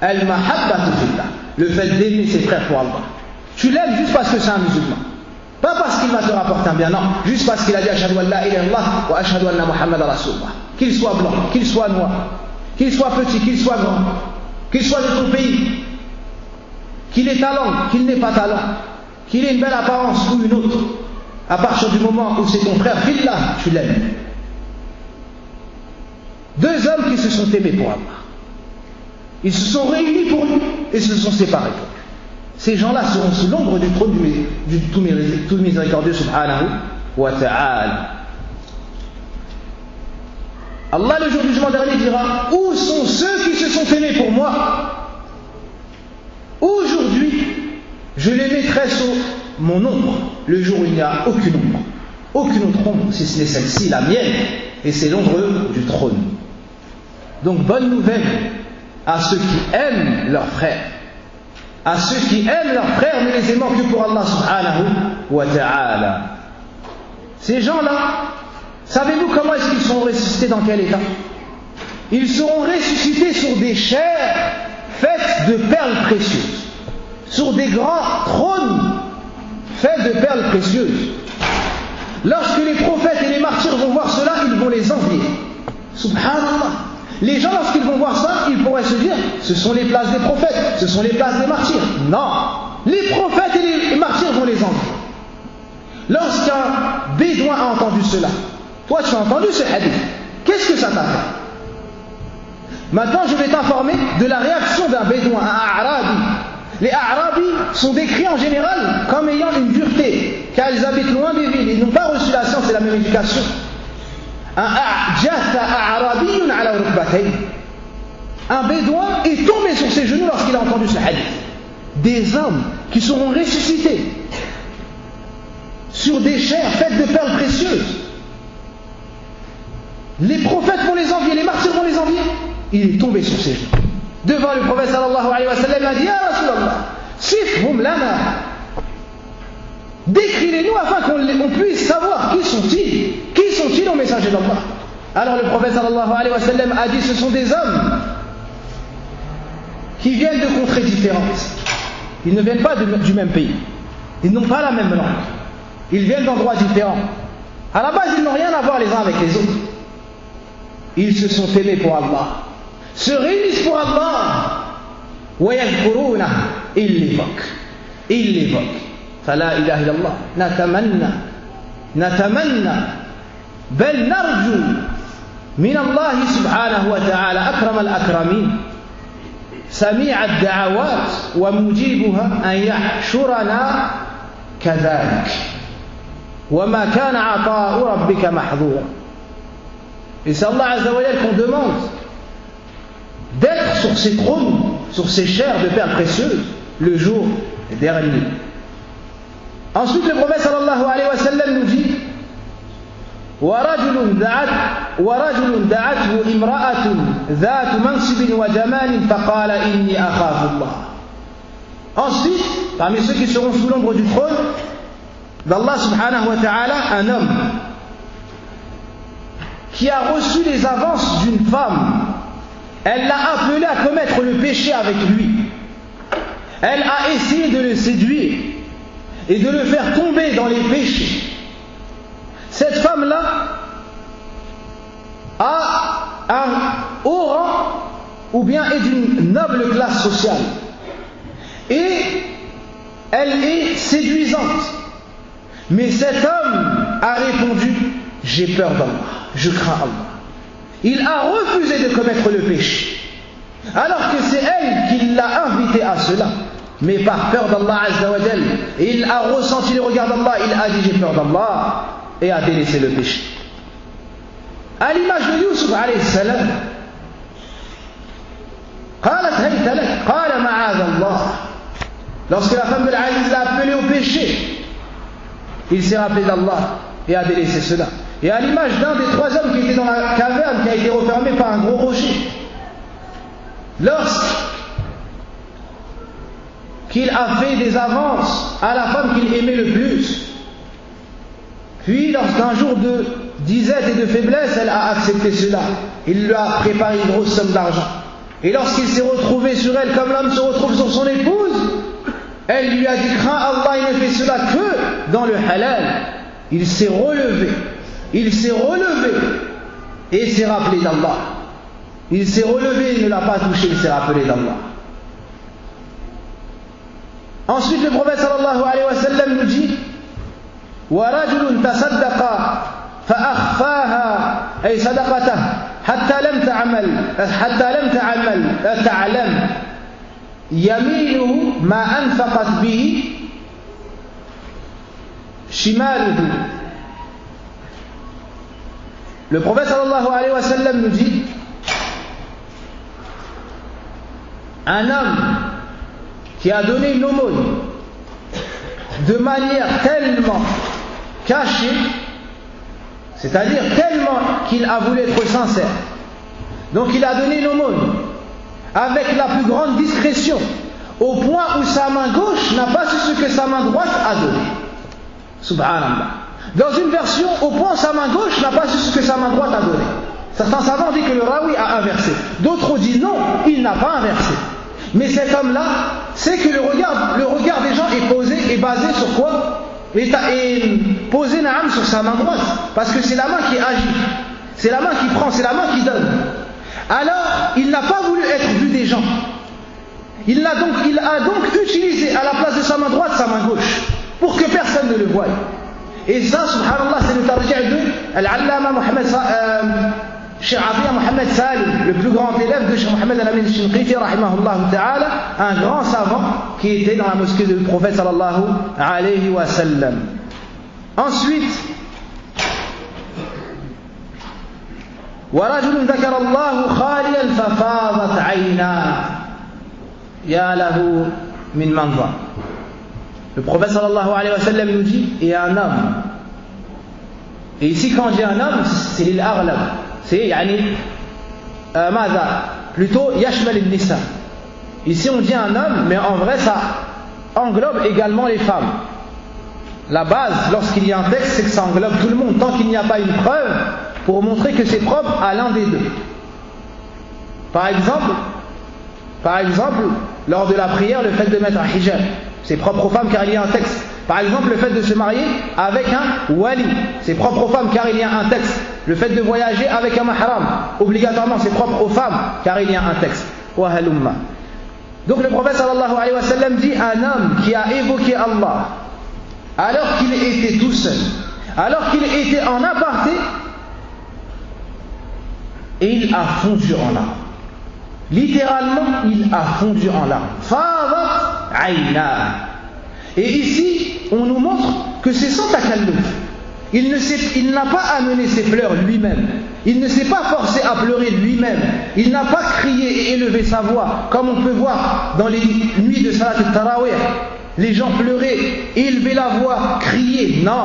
Al-mahabbatu fillah. Le fait d'aimer ses frères pour Allah. Tu l'aimes juste parce que c'est un musulman. Pas parce qu'il va te rapporter un bien, non. Juste parce qu'il a dit ashhadu an la ilaha illallah wa ashhadu anna Muhammadan rasulullah. Qu'il soit blanc, qu'il soit noir, qu'il soit petit, qu'il soit grand, qu'il soit de ton pays, qu'il ait talent, qu'il n'ait pas talent, qu'il ait une belle apparence ou une autre, à partir du moment où c'est ton frère, fillah, tu l'aimes. Deux hommes qui se sont aimés pour Allah. Ils se sont réunis pour lui et se sont séparés pour lui. Ces gens-là seront sous l'ombre du trône du tout miséricordieux subhanahu wa ta'ala. Allah le jour du jugement dernier dira: où sont ceux qui se sont aimés pour moi? Aujourd'hui, je les mettrai sous mon ombre, le jour où il n'y a aucune ombre, aucune autre ombre, si ce n'est celle-ci, la mienne, et c'est l'ombre du trône. Donc bonne nouvelle à ceux qui aiment leurs frères, à ceux qui aiment leurs frères, ne les aimant que pour Allah subhanahu wa ta'ala. Ces gens-là, savez-vous comment est-ce qu'ils seront ressuscités, dans quel état? Ils seront ressuscités sur des chairs faites de perles précieuses, sur des grands trônes faits de perles précieuses. Lorsque les prophètes et les martyrs vont voir cela, ils vont les envier. Subhanallah. Les gens, lorsqu'ils vont voir ça, ils pourraient se dire: ce sont les places des prophètes, ce sont les places des martyrs. Non, les prophètes et les martyrs vont les envier. Lorsqu'un bédouin a entendu cela, toi tu as entendu ce hadith, qu'est-ce que ça t'a fait? Maintenant je vais t'informer de la réaction d'un bédouin, un a'rabi. Les a'rabis sont décrits en général comme ayant une dureté, car ils habitent loin des villes, ils n'ont pas reçu la science et la même éducation. Un bédouin est tombé sur ses genoux lorsqu'il a entendu ce hadith. Des hommes qui seront ressuscités sur des chairs faites de perles précieuses. Les prophètes vont les envier, les martyrs vont les envier. Il est tombé sur ses genoux devant le prophète sallallahu alayhi wa sallam. Il a dit: Ya Rasulallah, sifhum lana, décris-les-nous afin qu'on puisse savoir qui sont-ils aux messagers d'Allah. Alors le prophète sallallahu alayhi wa sallam a dit: ce sont des hommes qui viennent de contrées différentes. Ils ne viennent pas du même pays. Ils n'ont pas la même langue. Ils viennent d'endroits différents. À la base, ils n'ont rien à voir les uns avec les autres. Ils se sont aimés pour Allah, se réunissent pour Allah. Ils l'évoquent. فلا إله إلا الله نتمنى بل نرجو من الله سبحانه وتعالى أكرم الأكرمين سميع الدعوات ومجيبها أن يحشرنا كذلك وما كان عطاء ربك محظورا. Et c'est Allah Azza wa Jal qu'on demande d'être sur ces trônes, sur ces chairs de perles précieuses, le jour dernier. Ensuite, le prophète sallallahu alayhi wa sallam nous dit وَرَجُلٌ دَعَتْهُ إِمْرَأَةٌ ذَاتُ مَنْصِبٍ وَجَمَالٍ فَقَالَ إِنِّي أَخَافُ اللَّهَ. Ensuite, parmi ceux qui seront sous l'ombre du trône d'Allah subhanahu wa ta'ala, un homme qui a reçu les avances d'une femme. Elle l'a appelé à commettre le péché avec lui. Elle a essayé de le séduire et de le faire tomber dans les péchés. Cette femme-là a un haut rang ou bien est d'une noble classe sociale. Et elle est séduisante. Mais cet homme a répondu: j'ai peur d'Allah, je crains Allah. Il a refusé de commettre le péché, alors que c'est elle qui l'a invité à cela. Mais par peur d'Allah Azza wa Jal, il a ressenti le regard d'Allah, il a dit j'ai peur d'Allah, et a délaissé le péché. À l'image de Yusuf alayhi salam, lorsque la femme de l'Aziz l'a appelé au péché, il s'est rappelé d'Allah et a délaissé cela. Et à l'image d'un des trois hommes qui était dans la caverne, qui a été refermé par un gros rocher, lorsqu'il a fait des avances à la femme qu'il aimait le plus, puis lorsqu'un jour de disette et de faiblesse, elle a accepté cela, il lui a préparé une grosse somme d'argent. Et lorsqu'il s'est retrouvé sur elle comme l'homme se retrouve sur son épouse, elle lui a dit crains Allah, il ne fait cela que dans le halal. Il s'est relevé et s'est rappelé d'Allah. Il s'est relevé, il ne l'a pas touché, il s'est rappelé d'Allah. Ensuite, le prophète sallallahu alayhi wa sallam nous dit وَرَجُلٌ تَصَدَّقَ فَأَخْفَاهَا أي صدقته حتى لم تعلم يمينه ما أنفقت به شماله. Le prophète sallallahu alayhi wa sallam nous dit un homme qui a donné une aumône de manière tellement cachée, c'est-à-dire tellement qu'il a voulu être sincère, donc il a donné une aumône avec la plus grande discrétion, au point où sa main gauche n'a pas su ce que sa main droite a donné. Subhanallah. Dans une version, au point où sa main gauche n'a pas su ce que sa main droite a donné. Certains savants disent que le rawi a inversé. D'autres disent non, il n'a pas inversé. Mais cet homme-là sait que le regard des gens est basé sur quoi? Est posé naam sur sa main droite. Parce que c'est la main qui agit. C'est la main qui prend, c'est la main qui donne. Alors, il n'a pas voulu être vu des gens. Il a donc utilisé à la place de sa main droite sa main gauche, pour que personne ne le voie. Et ça, subhanallah, c'est le tarjih de Al-Allama Cheikh Atiyya Mohamed Salim, le plus grand élève de Cheikh Mohamed Al-Amin Al-Shinqiti, rahimahullah ta'ala, un grand savant qui était dans la mosquée du prophète sallallahu alayhi wa sallam. Ensuite, وَرَجُلٌ ذَكَرَ اللَّهُ خَالِيًا فَفَاضَتْ عَيْنَاهُ يَا لَهُ مِنْ مَنْظَرٍ. Le prophète sallallahu alayhi wa sallam nous dit, il y a un homme. Et ici, quand on dit un homme, c'est l'il-aghlab. C'est plutôt yashmal al-nisa. Ici on dit un homme, mais en vrai ça englobe également les femmes. La base, lorsqu'il y a un texte, c'est que ça englobe tout le monde, tant qu'il n'y a pas une preuve pour montrer que c'est propre à l'un des deux. Par exemple, Par exemple, lors de la prière, le fait de mettre un hijab, c'est propre aux femmes car il y a un texte. Par exemple, le fait de se marier avec un wali, c'est propre aux femmes car il y a un texte. Le fait de voyager avec un mahram, obligatoirement, c'est propre aux femmes car il y a un texte. Wa halumma. Donc le prophète sallallahu alayhi wa sallam dit, un homme qui a évoqué Allah alors qu'il était tout seul, alors qu'il était en aparté, et il a fondu en larmes. Littéralement, il a fondu en larmes. Fadat ayna. Et ici, on nous montre que c'est sans takalluf. Il n'a pas amené ses pleurs lui-même. Il ne s'est pas forcé à pleurer lui-même. Il n'a pas crié et élevé sa voix, comme on peut voir dans les nuits de Salat al-Tarawih. Les gens pleuraient, élevaient la voix, criaient. Non.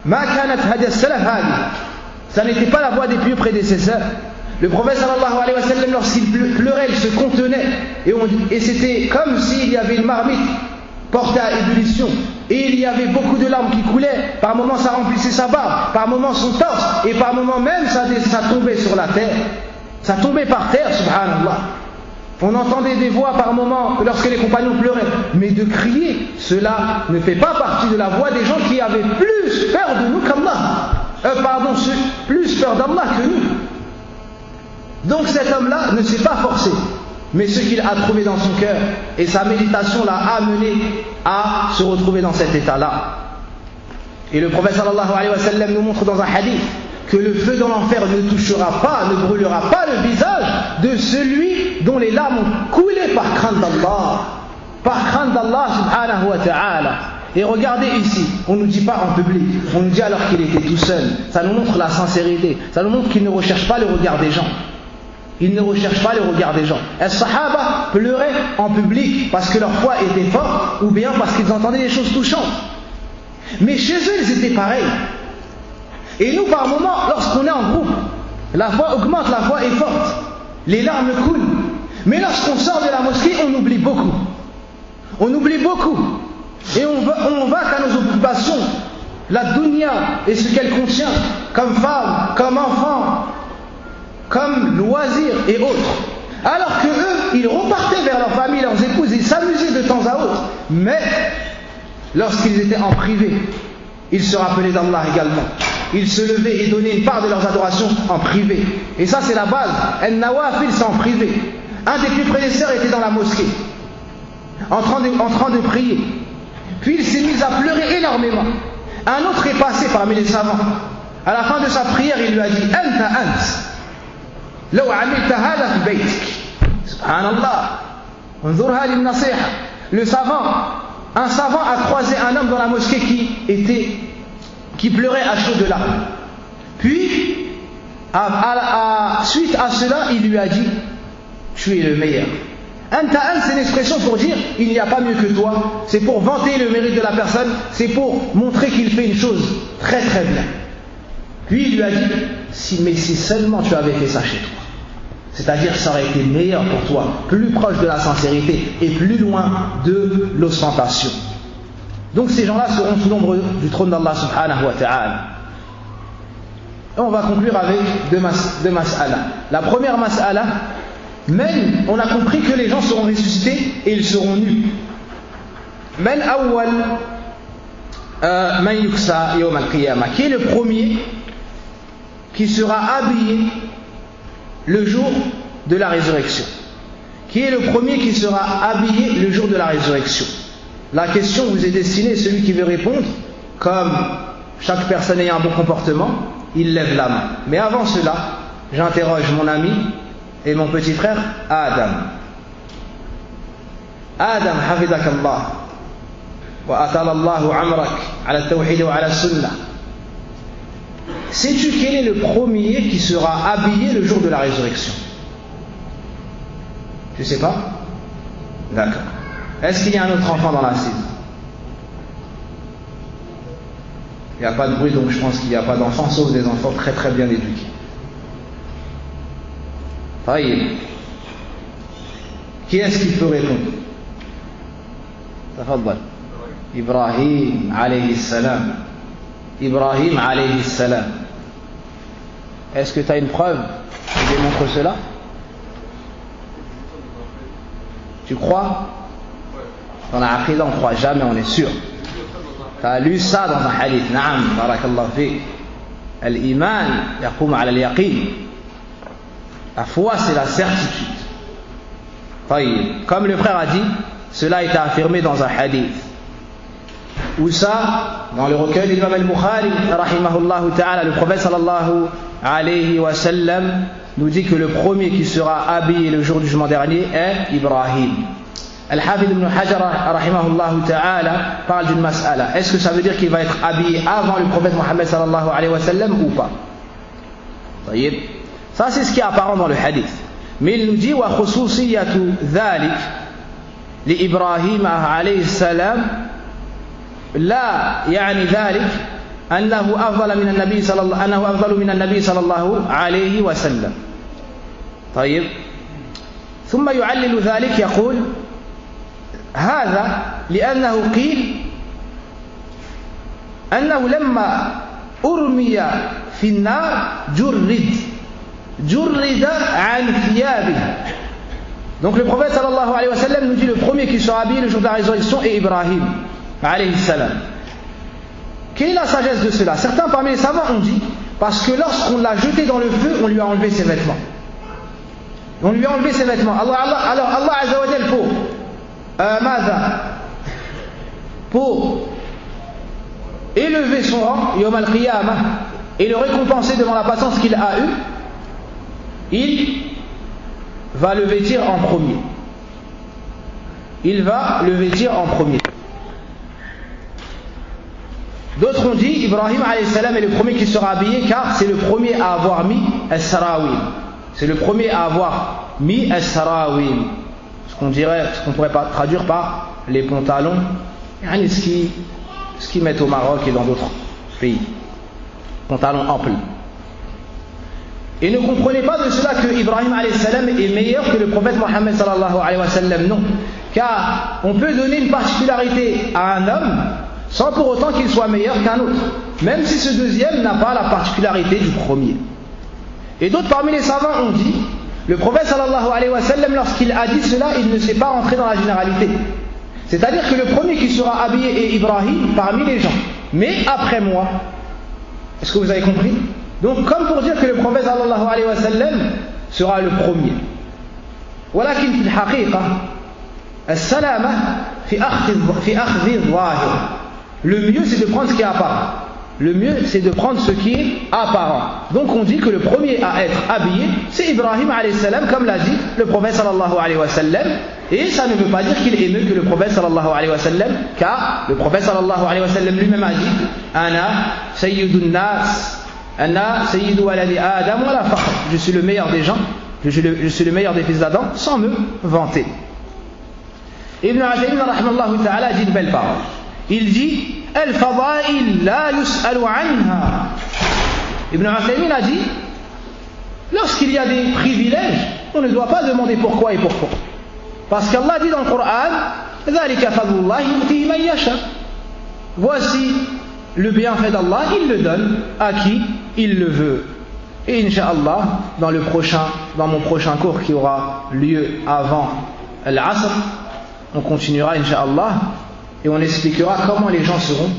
Ma kanat hada salaf hadi. Ça n'était pas la voix des pieux prédécesseurs. Le prophète sallallahu alayhi wa sallam, lorsqu'il pleurait, il se contenait. Et c'était comme s'il y avait une marmite portée à ébullition. Et il y avait beaucoup de larmes qui coulaient. Par moments, ça remplissait sa barbe. Par moments, son torse. Et par moments même, ça tombait sur la terre. Ça tombait par terre, subhanallah. On entendait des voix par moments lorsque les compagnons pleuraient. Mais de crier, cela ne fait pas partie de la voix des gens qui avaient plus peur de nous qu'Allah. Plus peur d'Allah que nous. Donc cet homme-là ne s'est pas forcé. Mais ce qu'il a trouvé dans son cœur et sa méditation l'a amené à se retrouver dans cet état-là. Et le prophète sallallahu alayhi wa sallam nous montre dans un hadith que le feu dans l'enfer ne touchera pas, ne brûlera pas le visage de celui dont les larmes ont coulé par crainte d'Allah. Par crainte d'Allah subhanahu wa ta'ala. Et regardez ici, on ne nous dit pas en public, on nous dit alors qu'il était tout seul. Ça nous montre la sincérité, ça nous montre qu'il ne recherche pas le regard des gens. Il ne recherche pas le regard des gens. Les Sahaba pleuraient en public parce que leur foi était forte ou bien parce qu'ils entendaient des choses touchantes. Mais chez eux, ils étaient pareils. Et nous, par moments, lorsqu'on est en groupe, la foi augmente, la foi est forte. Les larmes coulent. Mais lorsqu'on sort de la mosquée, on oublie beaucoup. On oublie beaucoup. Et on va qu'à nos occupations. La dunya et ce qu'elle contient, comme femme, comme enfant, comme loisirs et autres. Alors que eux, ils repartaient vers leur famille, leurs épouses, ils s'amusaient de temps à autre. Mais lorsqu'ils étaient en privé, ils se rappelaient d'Allah également. Ils se levaient et donnaient une part de leurs adorations en privé. Et ça, c'est la base. Al-Nawafil, c'est en privé. Un des plus prédécesseurs était dans la mosquée, en train de prier. Puis il s'est mis à pleurer énormément. Un autre est passé parmi les savants. À la fin de sa prière, il lui a dit Anta ant. لو عملت هذا في بيتك سبحان الله انظر هذه النصيحة. Un savant a croisé un homme dans la mosquée qui pleurait à chaudes larmes. Puis suite à cela, il lui a dit tu es le meilleur. Anta an, c'est une expression pour dire il n'y a pas mieux que toi. C'est pour vanter le mérite de la personne, c'est pour montrer qu'il fait une chose très très bien. Puis il lui a dit mais si seulement tu avais fait ça chez toi, c'est-à-dire ça aurait été meilleur pour toi, plus proche de la sincérité et plus loin de l'ostentation. Donc ces gens-là seront sous l'ombre du trône d'Allah subhanahu wa ta'ala. Et on va conclure avec deux mas'ala. La première mas'ala, même on a compris que les gens seront ressuscités et ils seront nus. Man awwal man yuksa yawm al-qiyamah, qui est le premier qui sera habillé le jour de la résurrection. Qui est le premier qui sera habillé le jour de la résurrection? La question vous est destinée, celui qui veut répondre, comme chaque personne ayant un bon comportement, il lève la main. Mais avant cela, j'interroge mon ami et mon petit frère Adam. Adam, hafidakallah, wa atalallahu amrak, ala tawhid wa ala sunnah. Sais-tu quel est le premier qui sera habillé le jour de la résurrection? Tu sais pas? D'accord. Est-ce qu'il y a un autre enfant dans l'assise? Il n'y a pas de bruit, donc je pense qu'il n'y a pas d'enfants, sauf des enfants très très bien éduqués. Taïb. Qui est-ce qui peut répondre? Tafaddal. Ibrahim alayhi salam. Ibrahim alayhi salam. Est-ce que tu as une preuve qui démontre cela? Tu crois? Dans la aqidah, on ne croit jamais, on est sûr. Tu as lu ça dans un hadith. Naam, barakallahu fik. Al-iman yaqum ala al-yaqin. La foi, c'est la certitude. Comme le frère a dit, cela a été affirmé dans un hadith. Où ça, dans le recueil de l'imam al-Bukhari, rahimahullah ta'ala, le prophète sallallahu alayhi wa sallam nous dit que le premier qui sera habillé le jour du jugement dernier est Ibrahim. Al-Hafid ibn Hajar, rahimahullah ta'ala, parle d'une mas'ala. Est-ce que ça veut dire qu'il va être habillé avant le prophète Mohammed sallallahu alayhi wa sallam ou pas? Ça, c'est ce qui est apparent dans le hadith. Mais il nous dit wa khususiyatu dhalik li Ibrahim alayhi salam la yani dhalik annahu afdal min an-nabi sallallahu annahu afdal min an-nabi sallallahu alayhi wa sallam. طيب ثم يعلل ذلك يقول هذا لأنه قيل أنه لما أرمي في النار جرد عن ثيابه. Donc le prophète sallallahu alayhi wa sallam nous dit le premier qui sera habillé le jour de la résurrection est Ibrahim alayhi salam. Quelle est la sagesse de cela? Certains parmi les savants ont dit parce que lorsqu'on l'a jeté dans le feu, on lui a enlevé ses vêtements. On lui a enlevé ses vêtements. Alors Allah Azza wa Jal pour élever son rang Yawm al-Qiyamah et le récompenser devant la patience qu'il a eue, il va le vêtir en premier. Il va le vêtir en premier. D'autres ont dit Ibrahim alayhi salam est le premier qui sera habillé car c'est le premier à avoir mis as-sarawil. C'est le premier à avoir mis as-sarawil. Ce qu'on pourrait pas traduire par les pantalons, ce qu'ils mettent au Maroc et dans d'autres pays. Pantalons amples. Et ne comprenez pas de cela que Ibrahim alayhi salam est meilleur que le prophète Mohammed sallallahu alayhi wa sallam. Non. Car on peut donner une particularité à un homme sans pour autant qu'il soit meilleur qu'un autre. Même si ce deuxième n'a pas la particularité du premier. Et d'autres parmi les savants ont dit, le prophète sallallahu alayhi wa sallam, lorsqu'il a dit cela, il ne s'est pas rentré dans la généralité. C'est-à-dire que le premier qui sera habillé est Ibrahim parmi les gens. Mais après moi. Est-ce que vous avez compris? Donc comme pour dire que le prophète sallallahu alayhi wa sallam sera le premier. ولكن في الحقيقة السلامة في أخذ الظاهر. Le mieux c'est de prendre ce qui est apparent. Le mieux c'est de prendre ce qui est apparent. Donc on dit que le premier à être habillé c'est Ibrahim alayhi salam, comme l'a dit le prophète sallallahu alayhi wa sallam. Et ça ne veut pas dire qu'il est mieux que le prophète sallallahu alayhi wa sallam, car le prophète sallallahu alayhi wa sallam lui-même a dit Ana sayyidun nas, Ana sayyidu waladi Adam wa la fakhr. Je suis le meilleur des gens, je suis le meilleur des fils d'Adam, sans me vanter. Ibn Azaymin rahimahullah ta'ala dit une belle parole. Il dit Al-Fadail la yus'alu anha. Ibn Azaymin a dit lorsqu'il y a des privilèges, on ne doit pas demander pourquoi et pourquoi. Parce qu'Allah dit dans le Coran Dhalika fadlullah yu'tihi man yasha. Voici le bienfait d'Allah, il le donne à qui il le veut. Et Inch'Allah, dans mon prochain cours qui aura lieu avant l'Asr, on continuera Inch'Allah et on expliquera comment les gens seront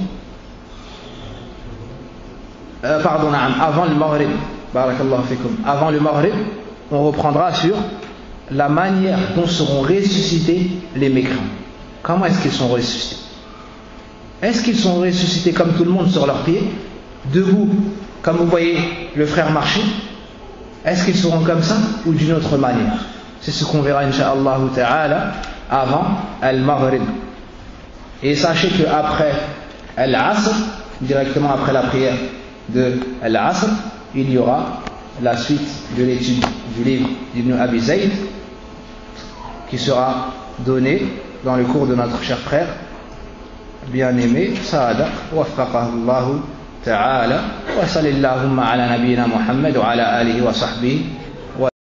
avant le Maghrib. Barakallahu fikum. Avant le Maghrib, on reprendra sur la manière dont seront ressuscités les mécréants. Comment est-ce qu'ils sont ressuscités? Est-ce qu'ils sont ressuscités comme tout le monde sur leurs pieds, debout, comme vous voyez le frère marcher? Est-ce qu'ils seront comme ça ou d'une autre manière? C'est ce qu'on verra Inch'Allah ta'ala avant Al-Maghrib. Et sachez qu'après Al-Asr, directement après la prière de Al-Asr, il y aura la suite de l'étude du livre d'Ibn Abi Zayd qui sera donnée dans le cours de notre cher frère bien-aimé Saada waffaqahu Allah ta'ala wa sallallahu ala nabiyyina Muhammad wa ala alihi wa sahbihi